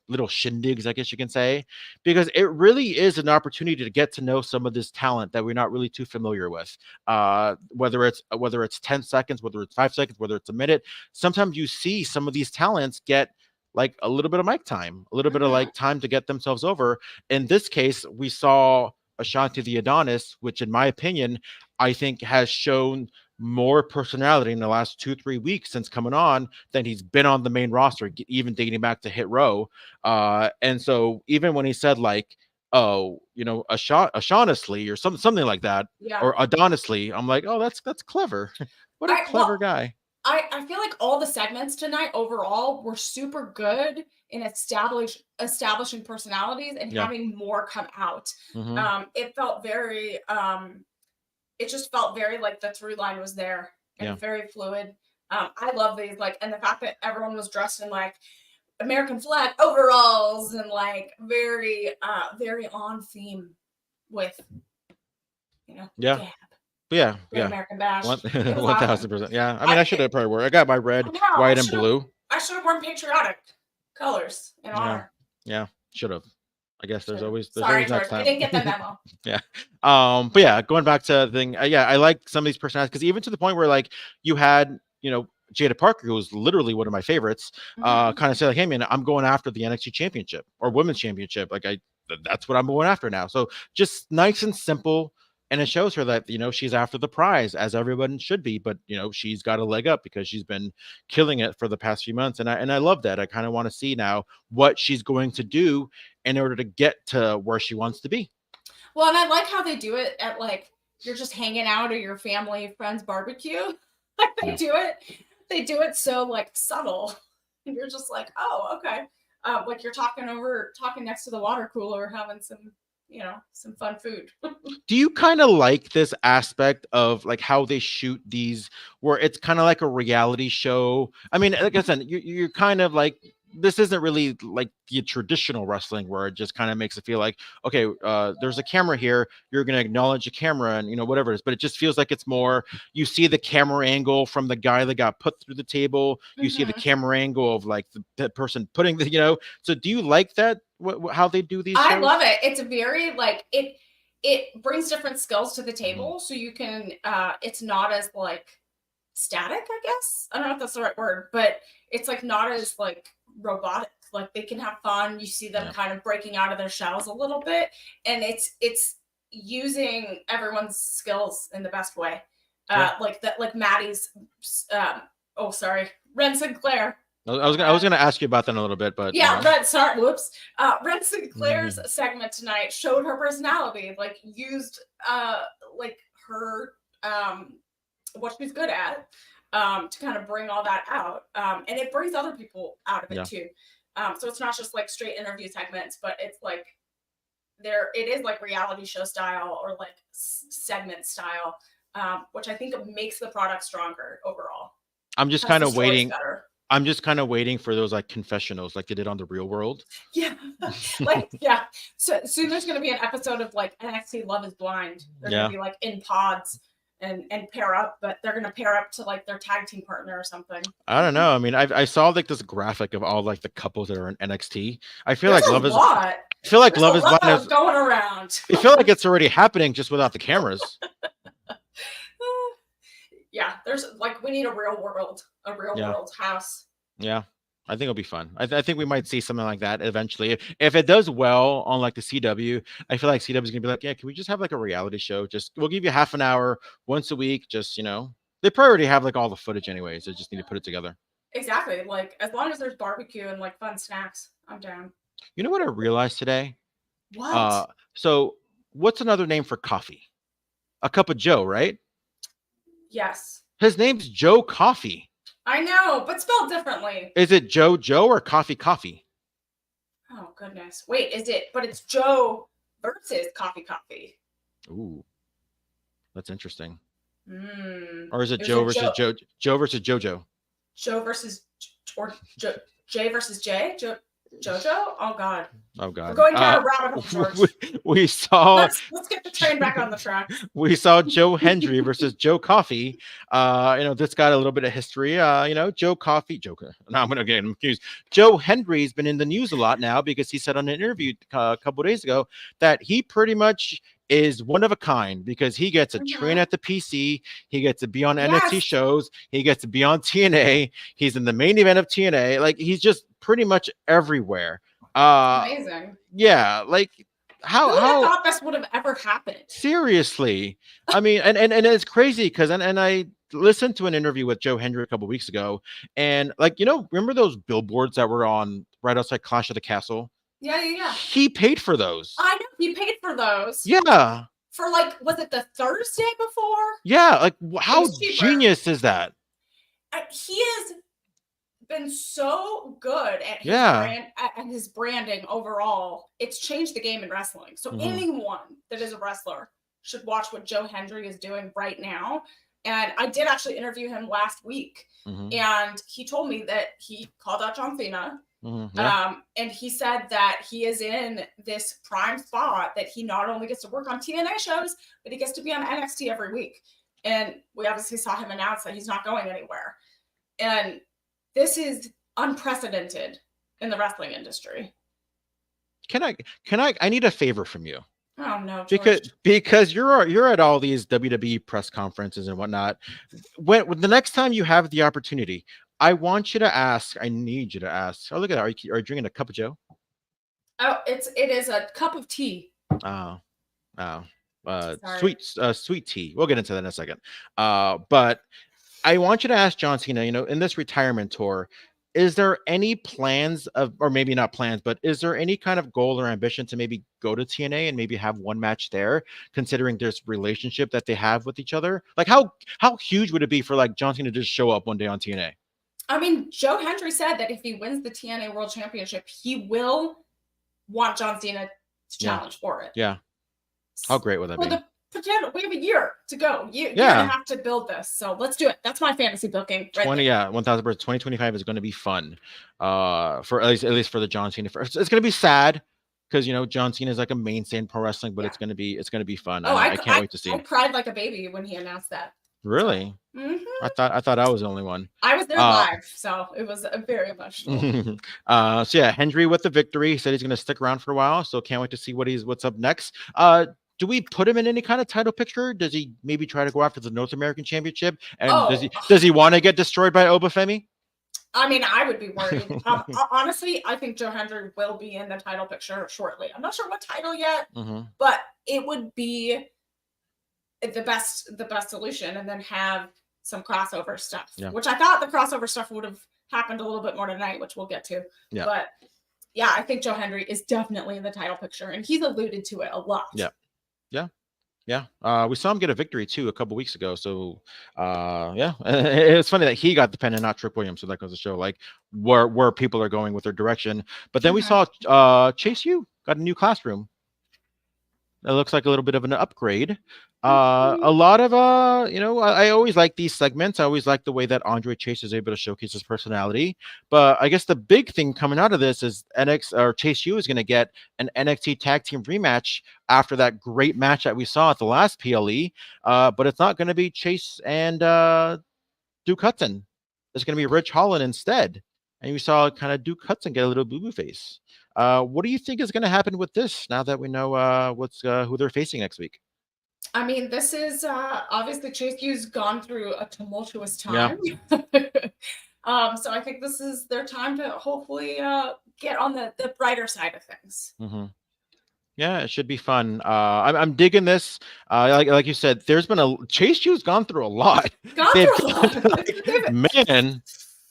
little shindigs, I guess you can say, because it really is an opportunity to get to know some of this talent that we're not really too familiar with. Whether it's 10 seconds, whether it's 5 seconds, whether it's a minute, sometimes you see some of these talents get like a little bit of mic time, a little bit of Mhm. like time to get themselves over. In this case, we saw Ashanti the Adonis, which in my opinion, I think has shown more personality in the last 2-3 weeks since coming on than he's been on the main roster, even dating back to Hit Row. And so even when he said like, "Oh, Ashaughonestly," or something like that, Yeah. or Adonisly, I'm like, "Oh, that's clever." What a I clever well, guy. I feel like all the segments tonight overall were super good in establishing personalities and Yeah. having more come out. Hmm. It felt very it just felt very like the through line was there Yeah. and very fluid. I love these, like, and the fact that everyone was dressed in like American flag overalls and like very on theme with, Yeah. Gab, Yeah. Great Yeah. American Bash. It was awesome. 1000%. Yeah. I mean, I I should have probably worn. I got my red, know white, and blue. I should have worn patriotic colors in Yeah. honor. Yeah. Should have. I guess there's Should have. always Sorry, next George. I time. didn't get the memo. Yeah. But yeah, going back to the thing, yeah, I like some of these personalities because even to the point where like you had, Jada Parker, who was literally one of my favorites, Mhm. kind of say like, "Hey man, I'm going after the NXT championship or women's championship. Like that's what I'm going after now." So just nice and simple. And it shows her that, she's after the prize as everyone should be, but she's got a leg up because she's been killing it for the past few months. And I love that. I kind of want to see now what she's going to do in order to get to where she wants to be. Well, and I like how they do it at like you're just hanging out at your family friends barbecue. Like Yeah. they do it so like subtle. And you're just like, oh, okay. Like you're talking next to the water cooler, having some fun food. Do you kind of like this aspect of like how they shoot these where it's kind of like a reality show? I mean, like I said, you're kind of like this isn't really like the traditional wrestling where it just kind of makes it feel like, okay, there's a camera here, you're going to acknowledge the camera and whatever it is, but it just feels like it's more you see the camera angle from the guy that got put through the table, you see the Mhm. camera angle of like the person putting so do you like that how they do these I love shows? it. It's very like it brings different skills to the Mhm. table so you can it's not as like static, I guess. I don't know if that's the right word, but it's like not as like robotic. Like they can have fun. You see them Yeah. kind of breaking out of their shells a little bit, and it's using everyone's skills in the best way. Yeah. Like that, like Maddie's. Oh, sorry, Ren Sinclair. I was gonna ask you about that in a little bit, but Yeah, Ren. Sorry, whoops. Ren Sinclair's Mhm. segment tonight showed her personality. Like used like her what she's good at to kind of bring all that out. And it brings other people out of it Yeah. too. So it's not just like straight interview segments, but it's like it is like reality show style or like segment style, which I think makes the product stronger overall. I'm just Tells kind the of stories waiting. better. I'm just kind of waiting for those like confessionals like they did on the Real World. Yeah. Like, yeah. So soon there's gonna be an episode of like NXT Love is Blind. They're gonna Yeah. be like in pods and pair up, but they're gonna pair up to like their tag team partner or something. I don't know. I mean, I saw like this graphic of all like the couples that are in NXT. I feel There's like a Love is. lot. I feel like There's a Love is Blind lot is. of going around. I feel like it's already happening just without the cameras. Yeah, there's like we need a real Yeah. world house. Yeah. I think it'll be fun. I think we might see something like that eventually. If it does well on like the CW, I feel like CW is gonna be like, yeah, can we just have like a reality show? Just we'll give you half an hour once a week. Just they probably already have like all the footage anyways. They just need to put it together. Exactly. Like as long as there's barbecue and like fun snacks, I'm down. You know what I realized today? What? Uh, so what's another name for coffee? A cup of Joe, right? Yes. His name's Joe Coffee. I know, but spelled differently. Is it Joe Joe or Coffee Coffee? Oh goodness. Wait, is it? But it's Joe versus Coffee. Ooh, that's interesting. Mm. Or is it Is Joe it versus Joe versus JoJo? Joe versus or Joe, J versus J? Joe. JoJo? Oh God. Oh God. We're going down a rabbit hole, George. We saw. Let's get the train back on the tracks. We saw Joe Hendry versus Joe Coffey. This got a little bit of history. Joe Coffey. Now I'm gonna get confused. Joe Hendry's been in the news a lot now because he said on an interview a couple days ago that he pretty much is one of a kind because he gets to train at the PC, he gets to be on NXT shows, he gets to be on TNA, he's in the main event of TNA, like he's just pretty much everywhere. Amazing. Yeah, like how thought this would have ever happened? Seriously. I mean, and it's crazy because and I listened to an interview with Joe Hendry a couple weeks ago, and remember those billboards that were on right outside Clash of the Castle? Yeah. He paid for those. I know he paid for those. Yeah. For was it the Thursday before? Yeah, like how genius is that? He has been so good at his branding overall. It's changed the game in wrestling. So anyone that is a wrestler should watch what Joe Hendry is doing right now. And I did actually interview him last week, and he told me that he called out John Cena. And he said that he is in this prime spot that he not only gets to work on TNA shows, but he gets to be on NXT every week. And we obviously saw him announce that he's not going anywhere. And this is unprecedented in the wrestling industry. I need a favor from you. Oh no, George. Because you're at all these WWE press conferences and whatnot. When the next time you have the opportunity, I want you to ask. I need you to ask. Oh, look at that. Are you drinking a cup of Joe? Oh, it is a cup of tea. Sweet tea. We'll get into that in a second. But I want you to ask John Cena. In this retirement tour, is there any plans or maybe not plans, but is there any kind of goal or ambition to maybe go to TNA and maybe have one match there, considering this relationship that they have with each other? Like how huge would it be for like John Cena to just show up one day on TNA? I mean, Joe Hendry said that if he wins the TNA World Championship, he will want John Cena to challenge for it. Yeah. How great would that be? We have a year to go. You're gonna have to build this, so let's do it. That's my fantasy booking. 1,000%. 2025 is going to be fun. For at least for the John Cena. It's going to be sad because John Cena is like a mainstay in pro wrestling, but it's going to be fun. Oh, I can't wait to see. I cried like a baby when he announced that. Really? I thought I was the only one. I was there live, so it was very emotional. Hendry with the victory. He said he's going to stick around for a while, so can't wait to see what's up next. Do we put him in any kind of title picture? Does he maybe try to go after the North American Championship? And does he want to get destroyed by Obafemi? I mean, I would be worried. Honestly, I think Joe Hendry will be in the title picture shortly. I'm not sure what title yet, but it would be the best solution, and then have some crossover stuff. Yeah. Which I thought the crossover stuff would have happened a little bit more tonight, which we'll get to. Yeah. But yeah, I think Joe Hendry is definitely in the title picture, and he's alluded to it a lot. Yeah. We saw him get a victory too a couple weeks ago. So it's funny that he got the pin and not Trick Williams. So that goes to show like where people are going with their direction. But then we saw Chase U got a new classroom. It looks like a little bit of an upgrade. A lot of I always like these segments. I always like the way that Andre Chase is able to showcase his personality. But I guess the big thing coming out of this is Chase U is going to get an NXT tag team rematch after that great match that we saw at the last PLE. But it's not going to be Chase and Duke Hudson. It's going to be Rich Holland instead. And we saw kind of Duke Hudson get a little boo-boo face. What do you think is going to happen with this now that we know who they're facing next week? I mean, this is obviously Chase U's gone through a tumultuous time. Yeah. So I think this is their time to hopefully get on the brighter side of things. Yeah, it should be fun. I'm digging this. Like you said, there's been Chase U's gone through a lot. Man.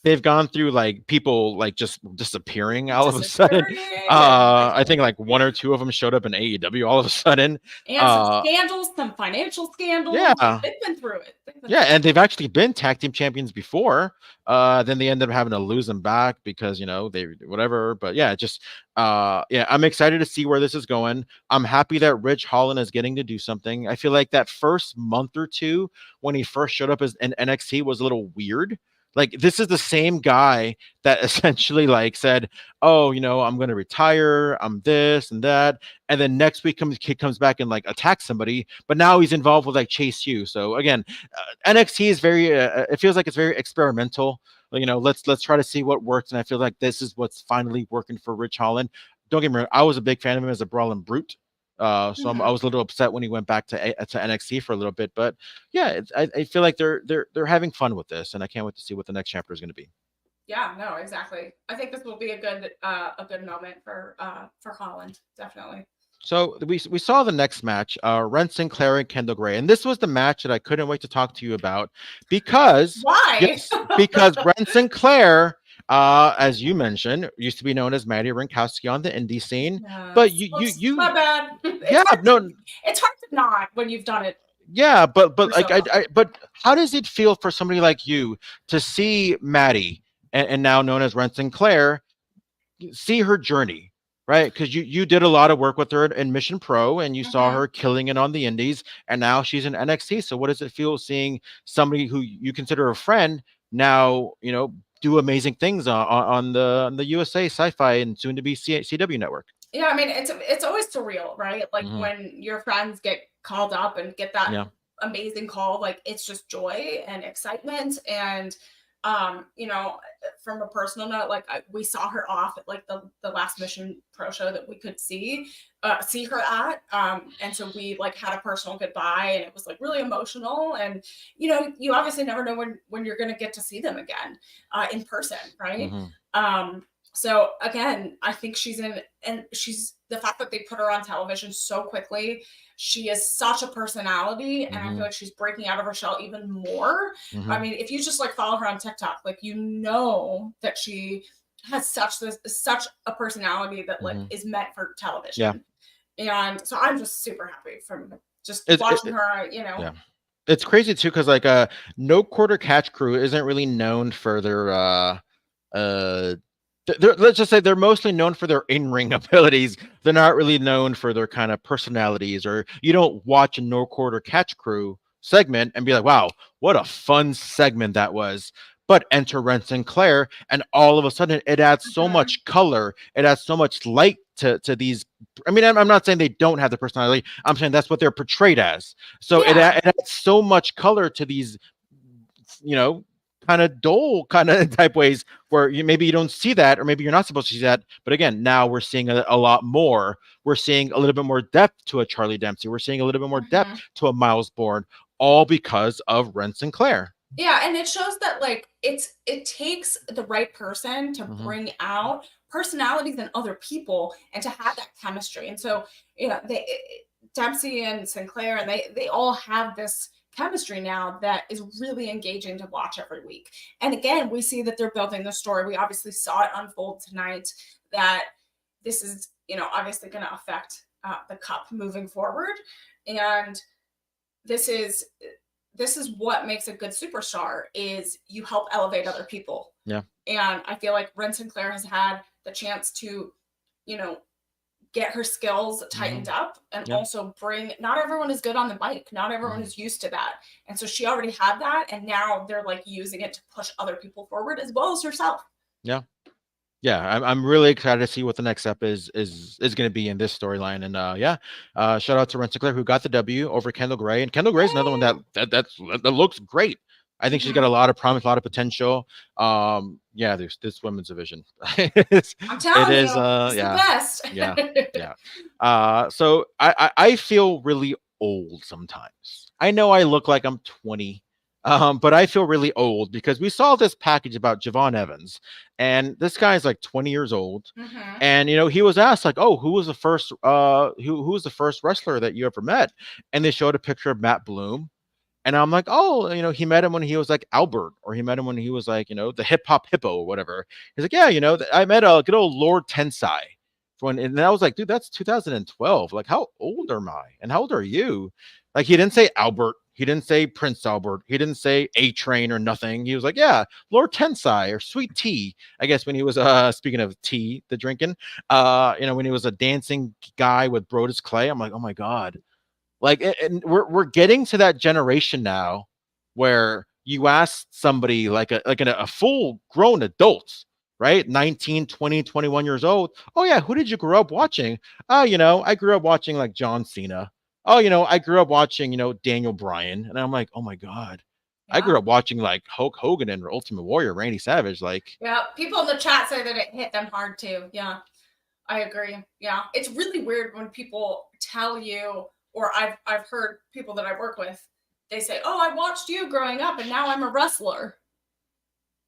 They've gone through like people like just disappearing all of a sudden. I think like one or two of them showed up in AEW all of a sudden. And some scandals, some financial scandals. Yeah. They've been through it. And they've actually been tag team champions before. Then they ended up having to lose them back because, they whatever. But yeah, I'm excited to see where this is going. I'm happy that Rich Holland is getting to do something. I feel like that first month or two when he first showed up in NXT was a little weird. Like, this is the same guy that essentially like said, "Oh, I'm going to retire. I'm this and that," and then next week he comes back and like attacks somebody. But now he's involved with like Chase U. So again, NXT is very. It feels like it's very experimental. Let's try to see what works, and I feel like this is what's finally working for Rich Holland. Don't get me wrong, I was a big fan of him as a brawling brute. I was a little upset when he went back to NXT for a little bit, but yeah, I feel like they're having fun with this, and I can't wait to see what the next chapter is going to be. Yeah, no, exactly. I think this will be a good moment for Holland, definitely. So we saw the next match, Ren Sinclair and Kendall Gray, and this was the match that I couldn't wait to talk to you about because why? Yes, because Ren Sinclair, as you mentioned, used to be known as Maddie Rinkowski on the indie scene, but you my bad. Yeah, no, it's hard to not when you've done it. Yeah, but like but how does it feel for somebody like you to see Maddie and now known as Ren Sinclair, see her journey, right? Because you did a lot of work with her in Mission Pro, and you saw her killing it on the Indies, and now she's in NXT. So what does it feel seeing somebody who you consider a friend now, do amazing things on the USA Sci-Fi and soon to be CW network? Yeah, I mean it's always surreal, right? Like when your friends get called up and get that amazing call, like it's just joy and excitement. And from a personal note, like we saw her off at like the last Mission Pro show that we could see her at, and so we like had a personal goodbye, and it was like really emotional. And you obviously never know when you're going to get to see them again in person, right? So again, I think she's the fact that they put her on television so quickly. She is such a personality, and I feel like she's breaking out of her shell even more. I mean, if you just like follow her on TikTok, like that she has such a personality that like is meant for television. Yeah. And so I'm just super happy from just watching her. Yeah. It's crazy too, because like No Quarter Catch Crew isn't really known for their let's just say they're mostly known for their in-ring abilities. They're not really known for their kind of personalities, or you don't watch a No Quarter Catch Crew segment and be like, wow, what a fun segment that was. But enter Ren Sinclair, and all of a sudden it adds so much color. It adds so much light to these. I mean, I'm not saying they don't have the personality. I'm saying that's what they're portrayed as. So it adds so much color to these, kind of dull kind of type ways where maybe you don't see that, or maybe you're not supposed to see that. But again, now we're seeing a lot more. We're seeing a little bit more depth to a Charlie Dempsey. We're seeing a little bit more depth to a Miles Bourne, all because of Ren Sinclair. Yeah, and it shows that like it takes the right person to bring out personalities in other people and to have that chemistry. And so Dempsey and Sinclair, and they all have this chemistry now that is really engaging to watch every week. And again, we see that they're building the story. We obviously saw it unfold tonight, that this is obviously going to affect the cup moving forward. And this is what makes a good superstar, is you help elevate other people. Yeah. And I feel like Ren Sinclair has had the chance to get her skills tightened up, and also not everyone is good on the bike. Not everyone is used to that. And so she already had that, and now they're like using it to push other people forward as well as herself. Yeah. Yeah, I'm really excited to see what the next step is going to be in this storyline. And shout out to Ren Sinclair, who got the W over Kendall Gray. And Kendall Gray is another one that looks great. I think she's got a lot of promise, a lot of potential. There's this women's division. I'm telling you, it's the best. So I feel really old sometimes. I know I look like I'm 20. But I feel really old because we saw this package about Javon Evans, and this guy's like 20 years old. And he was asked like, oh, who was the first who was the first wrestler that you ever met? And they showed a picture of Matt Bloom. And I'm like, oh, he met him when he was like Albert, or he met him when he was like, the hip hop hippo or whatever. He's like, yeah, I met a good old Lord Tensai. And I was like, dude, that's 2012. Like, how old am I? And how old are you? Like, he didn't say Albert. He didn't say Prince Albert. He didn't say A-Train or nothing. He was like, yeah, Lord Tensai or Sweet Tea. I guess when he was, speaking of tea, the drinking, when he was a dancing guy with Brodus Clay, I'm like, oh my God. Like, and we're getting to that generation now where you ask somebody like a full grown adult, right? 19, 20, 21 years old. Oh yeah, who did you grow up watching? Oh, I grew up watching like John Cena. Oh, I grew up watching, Daniel Bryan. And I'm like, oh my God. I grew Yeah. up watching like Hulk Hogan and Ultimate Warrior, Randy Savage. Like, Yeah. People in the chat say that it hit them hard too. Yeah. I agree. Yeah. It's really weird when people tell you, or I've heard people that I work with, they say, "Oh, I watched you growing up and now I'm a wrestler."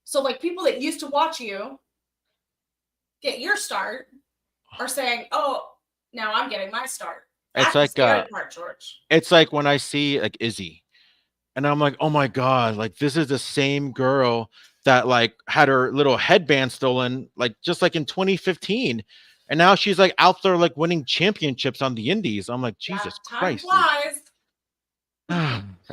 So like people that used to watch you get your start are saying, "Oh, now I'm getting my start." it's That's the like scary part, George. it's like when I see like Izzy, and I'm like, oh my God, like this is the same girl that like had her little headband stolen, like just like in 2015. And now she's like out there like winning championships on the indies. I'm like, Yeah, Jesus time Christ, dude. flies.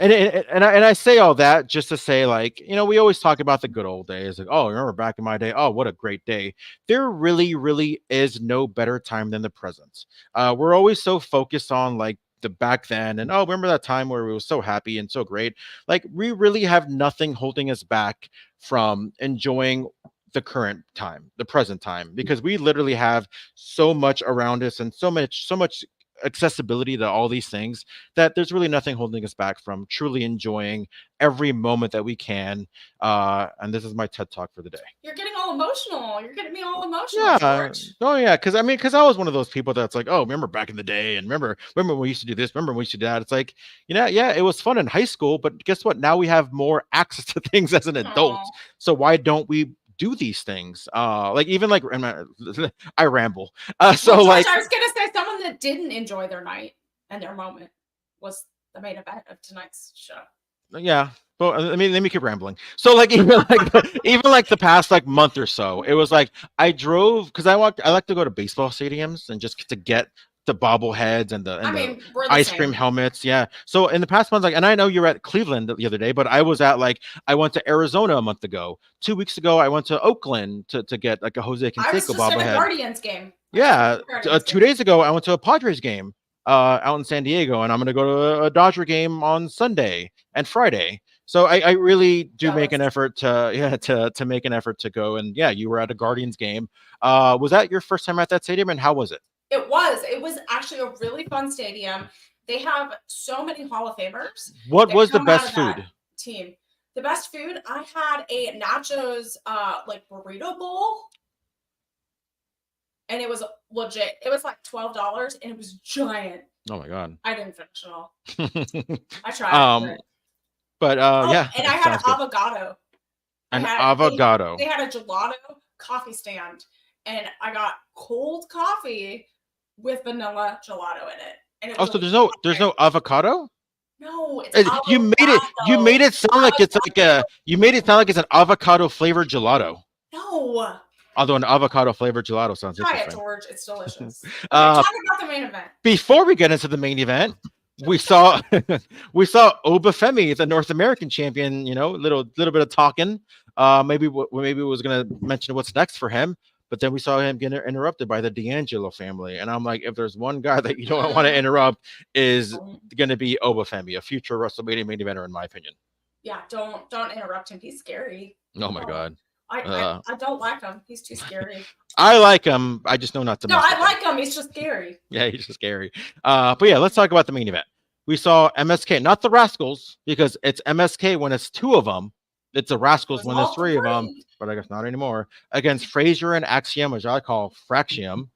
And I say all that just to say, like, we always talk about the good old days, like, oh, remember back in my day, oh, what a great day. There really, really is no better time than the present. We're always so focused on like the back then, and oh, remember that time where we were so happy and so great. Like, we really have nothing holding us back from enjoying the current time, the present time, because we literally have so much around us and so much accessibility to all these things, that there's really nothing holding us back from truly enjoying every moment that we can. And this is my TED talk for the day. You're getting all emotional. You're getting me all emotional, Yeah. George. Oh yeah. Because I was one of those people that's like, oh, remember back in the day, and remember when we used to do this, remember when we used to do that. It's like, yeah, it was fun in high school, but guess what? Now we have more access to things as an adult. Aw. So why don't we do these things? Like even like I ramble. So Well, George, like, I was gonna say someone that didn't enjoy their night and their moment was the main event of tonight's show. yeah. Well, let me keep rambling. So like even like the past like month or so, it was like I drove because I like to go to baseball stadiums and just to get the bobbleheads and the I and the mean, we're the ice cream same. helmets. Yeah. So in the past month, like, and I know you were at Cleveland the other day, but I was at like I went to Arizona a month ago. 2 weeks ago, I went to Oakland to get like a Jose I was Canseco just at a bobblehead. Guardians game. Yeah. Guardians 2 days ago, I went to a Padres game out in San Diego, and I'm gonna go to a Dodger game on Sunday and Friday. So I really do make an Jealous. effort to make an effort to go. And yeah, you were at a Guardians game. Was that your first time at that stadium, and how was it? It was actually a really fun stadium. They have so many Hall of Famers What that was the come out best of that food? team. The best food, I had a nachos like burrito bowl, and it was legit. It was like $12 and it was giant. Oh my God. I didn't finish it all. I tried. um, but Oh, yeah, and I had an sounds good. avocado. An avocado. They had a gelato coffee stand, and I got cold coffee with vanilla gelato in it. And it Oh, was so there's no avocado? no, it's You made it sound like it's like you made it sound like it's an avocado flavored gelato. No. Although an avocado flavored gelato sounds Try it, interesting. George. It's delicious. Okay, Uh, talk about the main event. Before we get into the main event, we saw Obafemi, the North American champion. Little bit of talking. Maybe it was gonna mention what's next for him, but then we saw him get interrupted by the D'Angelo family, and I'm like, if there's one guy that you don't want to interrupt, is gonna be Obafemi, a future WrestleMania main eventer, in my opinion. Yeah, don't interrupt him. He's scary. Oh my God. I don't like him. He's too scary. I like him. I just know not to. No, I like him. He's just scary. Yeah, he's just scary. But yeah, let's talk about the main event. We saw MSK, not the Rascals, because it's MSK when it's two of them. It's the Rascals when there's three of them, but I guess not anymore. Against Frazier and Axiom, which I call Fraxium.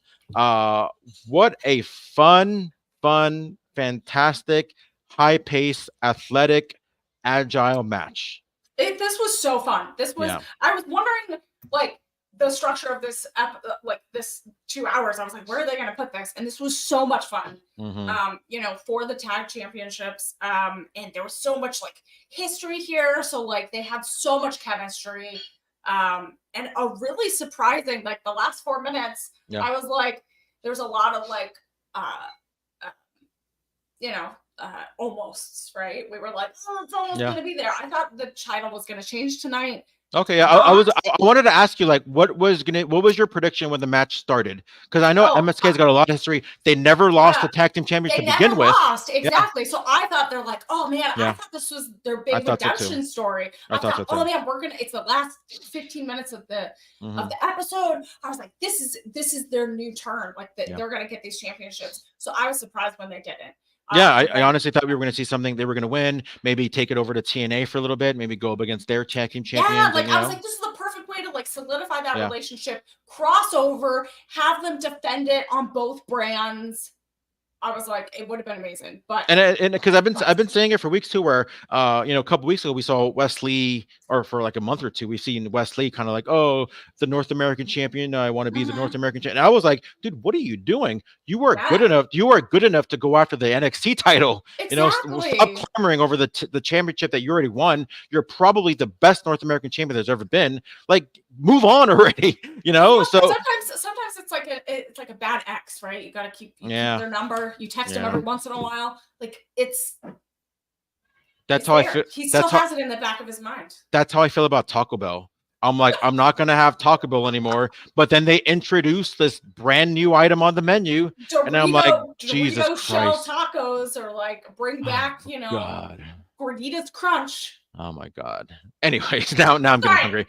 What a fun, fantastic, high-paced, athletic, agile match. This was so fun. This was. Yeah. I was wondering, like, the structure of this, this 2 hours. I was like, where are they going to put this? And this was so much fun. Mm-hmm. For the tag championships. And there was so much like history here. So like they had so much chemistry. And a really surprising, like the last 4 minutes, I was like, there's a lot of like, almost, right? We were like, oh, it's almost Yeah. going to be there. I thought the title was going to change tonight. Okay, yeah, I wanted to ask you, like, what was your prediction when the match started? Because I know MSK's got a lot of history. They never lost the tag team championship They to never begin with. lost, exactly. So I thought they're like, oh man, I Yeah. thought this was their I big thought so too. redemption story. I I thought thought, so oh too. man, it's the last 15 minutes of the episode. I was like, this is their new turn. Like they're gonna get these championships. So I was surprised when they didn't. Yeah, I honestly thought we were going to see something. They were going to win, maybe take it over to TNA for a little bit, maybe go up against their tag team champions. Yeah, like I was like, this is the perfect way to like solidify that relationship, crossover, have them defend it on both brands. I was like, it would have been amazing, but because I've been saying it for weeks too, where a couple weeks ago we saw Wes Lee, or for like a month or two, we've seen Wes Lee kind of like, oh, the North American champion, I want to be the North American champion. And I was like, dude, what are you doing? You are good enough. You are good enough to go after the NXT title. Exactly. Stop clamoring over the championship that you already won. You're probably the best North American champion there's ever been. Like, move on already. So sometimes it's like a bad ex, right? You got to keep their number. You text him every once in a while. Like that's how I feel. He still has it in the back of his mind. That's how I feel about Taco Bell. I'm like, I'm not going to have Taco Bell anymore. But then they introduced this brand new item on the menu. And I'm like, Jesus Christ. Shell tacos, or like bring back, Gorditas Crunch. Oh my God. Anyways, now I'm getting hungry.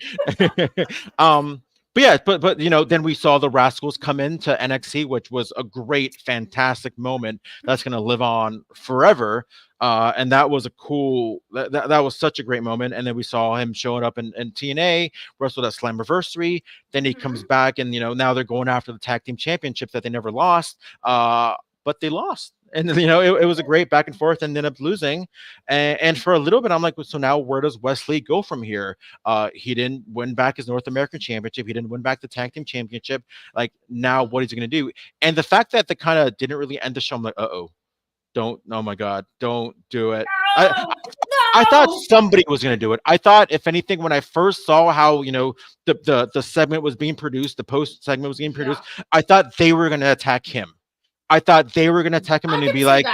But yeah, but then we saw the Rascals come into NXT, which was a great, fantastic moment that's going to live on forever. And that was that was such a great moment. And then we saw him showing up in TNA, wrestled at Slammiversary. Then he comes back, and now they're going after the tag team championship that they never lost. But they lost. And it was a great back and forth, and ended up losing. And for a little bit, I'm like, so now where does Wes Lee go from here? He didn't win back his North American championship. He didn't win back the tag team championship. Like, now what is he going to do? And the fact that they kind of didn't really end the show, I'm like, oh my God, don't do it. I thought somebody was going to do it. I thought, if anything, when I first saw how, the segment was being produced, the post segment was being produced, I thought they were going to attack him. I thought they were going to attack him, and they'd be like,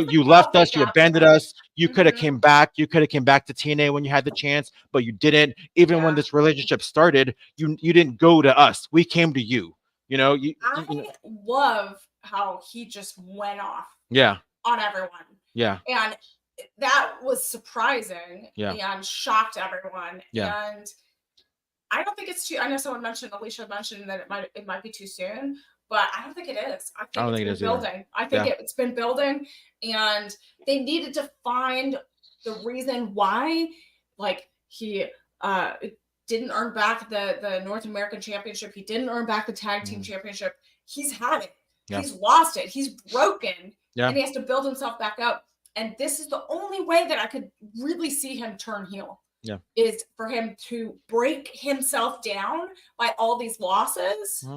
you left us, you abandoned us. You could have came back. You could have came back to TNA when you had the chance, but you didn't. Even when this relationship started, you didn't go to us. We came to you. I love how he just went off. Yeah. On everyone. Yeah. And that was surprising. Yeah. And shocked everyone. Yeah. And I don't think it's too. I know Alicia mentioned that it might be too soon. But I don't think it is. I think it's been building. I think it's been building, and they needed to find the reason why, like, he didn't earn back the North American championship. He didn't earn back the tag team championship. He's had it. Yeah. He's lost it. He's broken, and he has to build himself back up. And this is the only way that I could really see him turn heel. Yeah, is for him to break himself down by all these losses.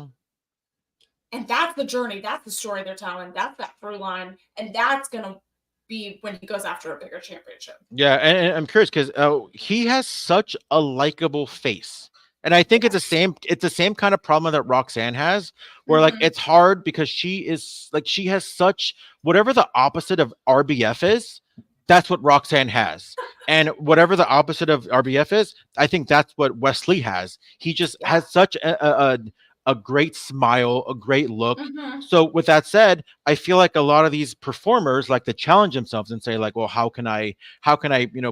And that's the journey. That's the story they're telling. That's that through line. And that's going to be when he goes after a bigger championship. Yeah. And I'm curious because he has such a likable face. And I think it's the same kind of problem that Roksan has, where like it's hard because she has such, whatever the opposite of RBF is, that's what Roksan has. And whatever the opposite of RBF is, I think that's what Wes Lee has. He just has such a great smile, a great look. So with that said, I feel like a lot of these performers like to challenge themselves and say like, well, how can I,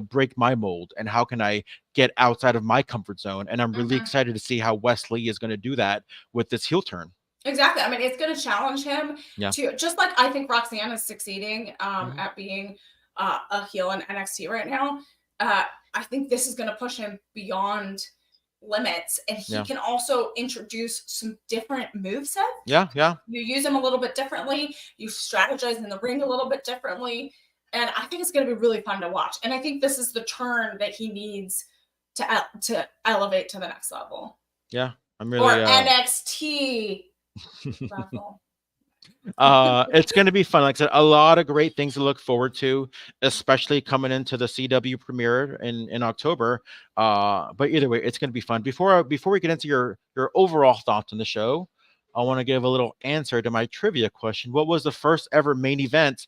break my mold, and how can I get outside of my comfort zone? And I'm really excited to see how Wes Lee is going to do that with this heel turn. Exactly. I mean, it's going to challenge him to, just like I think Roksan is succeeding at being a heel in NXT right now. I think this is going to push him beyond limits, and he can also introduce some different movesets. Yeah. You use them a little bit differently. You strategize in the ring a little bit differently, and I think it's going to be really fun to watch. And I think this is the turn that he needs to elevate to the next level. Yeah, I'm really NXT level. It's going to be fun. Like I said, a lot of great things to look forward to, especially coming into the CW premiere in October. But either way, it's going to be fun. Before we get into your overall thoughts on the show, I want to give a little answer to my trivia question. What was the first ever main event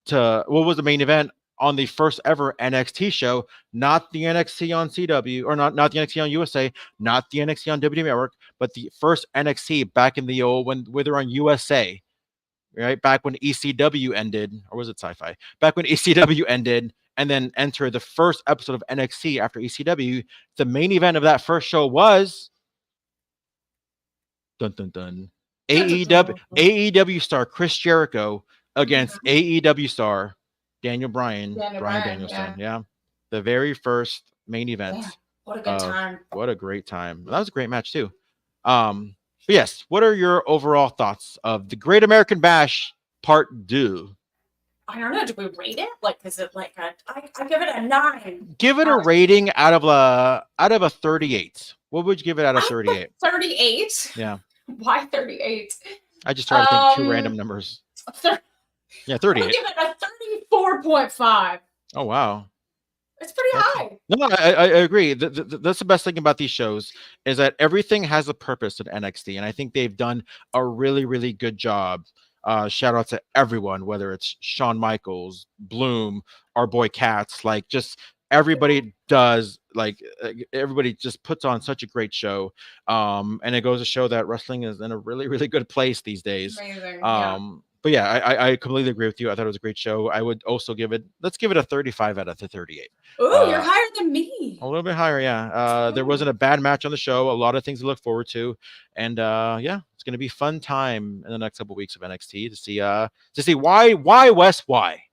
to what was the main event on the first ever NXT show, not the NXT on CW or not the NXT on USA, not the NXT on WWE Network, but the first NXT back in the old when they're on USA, right? Back when ECW ended, or was it Sci-Fi? Back when ECW ended, and then enter the first episode of NXT after ECW. The main event of that first show was dun dun dun AEW star Chris Jericho against AEW star Brian Danielson. Yeah. The very first main event. Yeah, what a good time. What a great time. That was a great match too. But yes, what are your overall thoughts of the Great American Bash Part 2? I don't know. Do we rate it? Like, is it like I give it a 9. Give it a rating out of a 38. What would you give it out of 38? 38. Yeah. Why 38? I just tried to think two random numbers. Yeah, 38. I'll give it a 34.5. Oh wow. It's pretty high. No, I agree. That's the best thing about these shows is that everything has a purpose at NXT, and I think they've done a really, really good job. Shout out to everyone, whether it's Shawn Michaels, Bloom, our boy Katz, like just everybody does, like everybody just puts on such a great show. And it goes to show that wrestling is in a really, really good place these days. Amazing. But yeah, I completely agree with you. I thought it was a great show. I would also let's give it a 35 out of the 38. Ooh, you're higher than me. A little bit higher, yeah. There wasn't a bad match on the show. A lot of things to look forward to. And yeah, it's gonna be fun time in the next couple of weeks of NXT to see why Wes, why?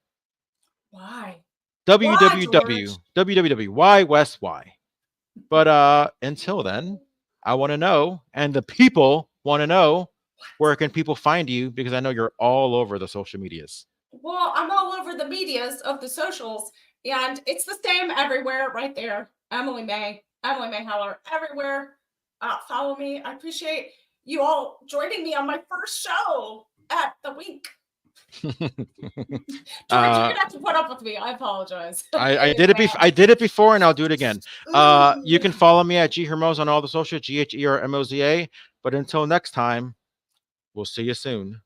Why? WWW, why Wes, why? But until then, I want to know, and the people want to know, where can people find you? Because I know you're all over the social medias. Well, I'm all over the medias of the socials, and it's the same everywhere right there. Emily Mae Heller, everywhere. Follow me. I appreciate you all joining me on my first show at the week. George, you're gonna have to put up with me. I apologize. I did it before, and I'll do it again. You can follow me at G Hermoza on all the social, GHERMOZA. But until next time, we'll see you soon.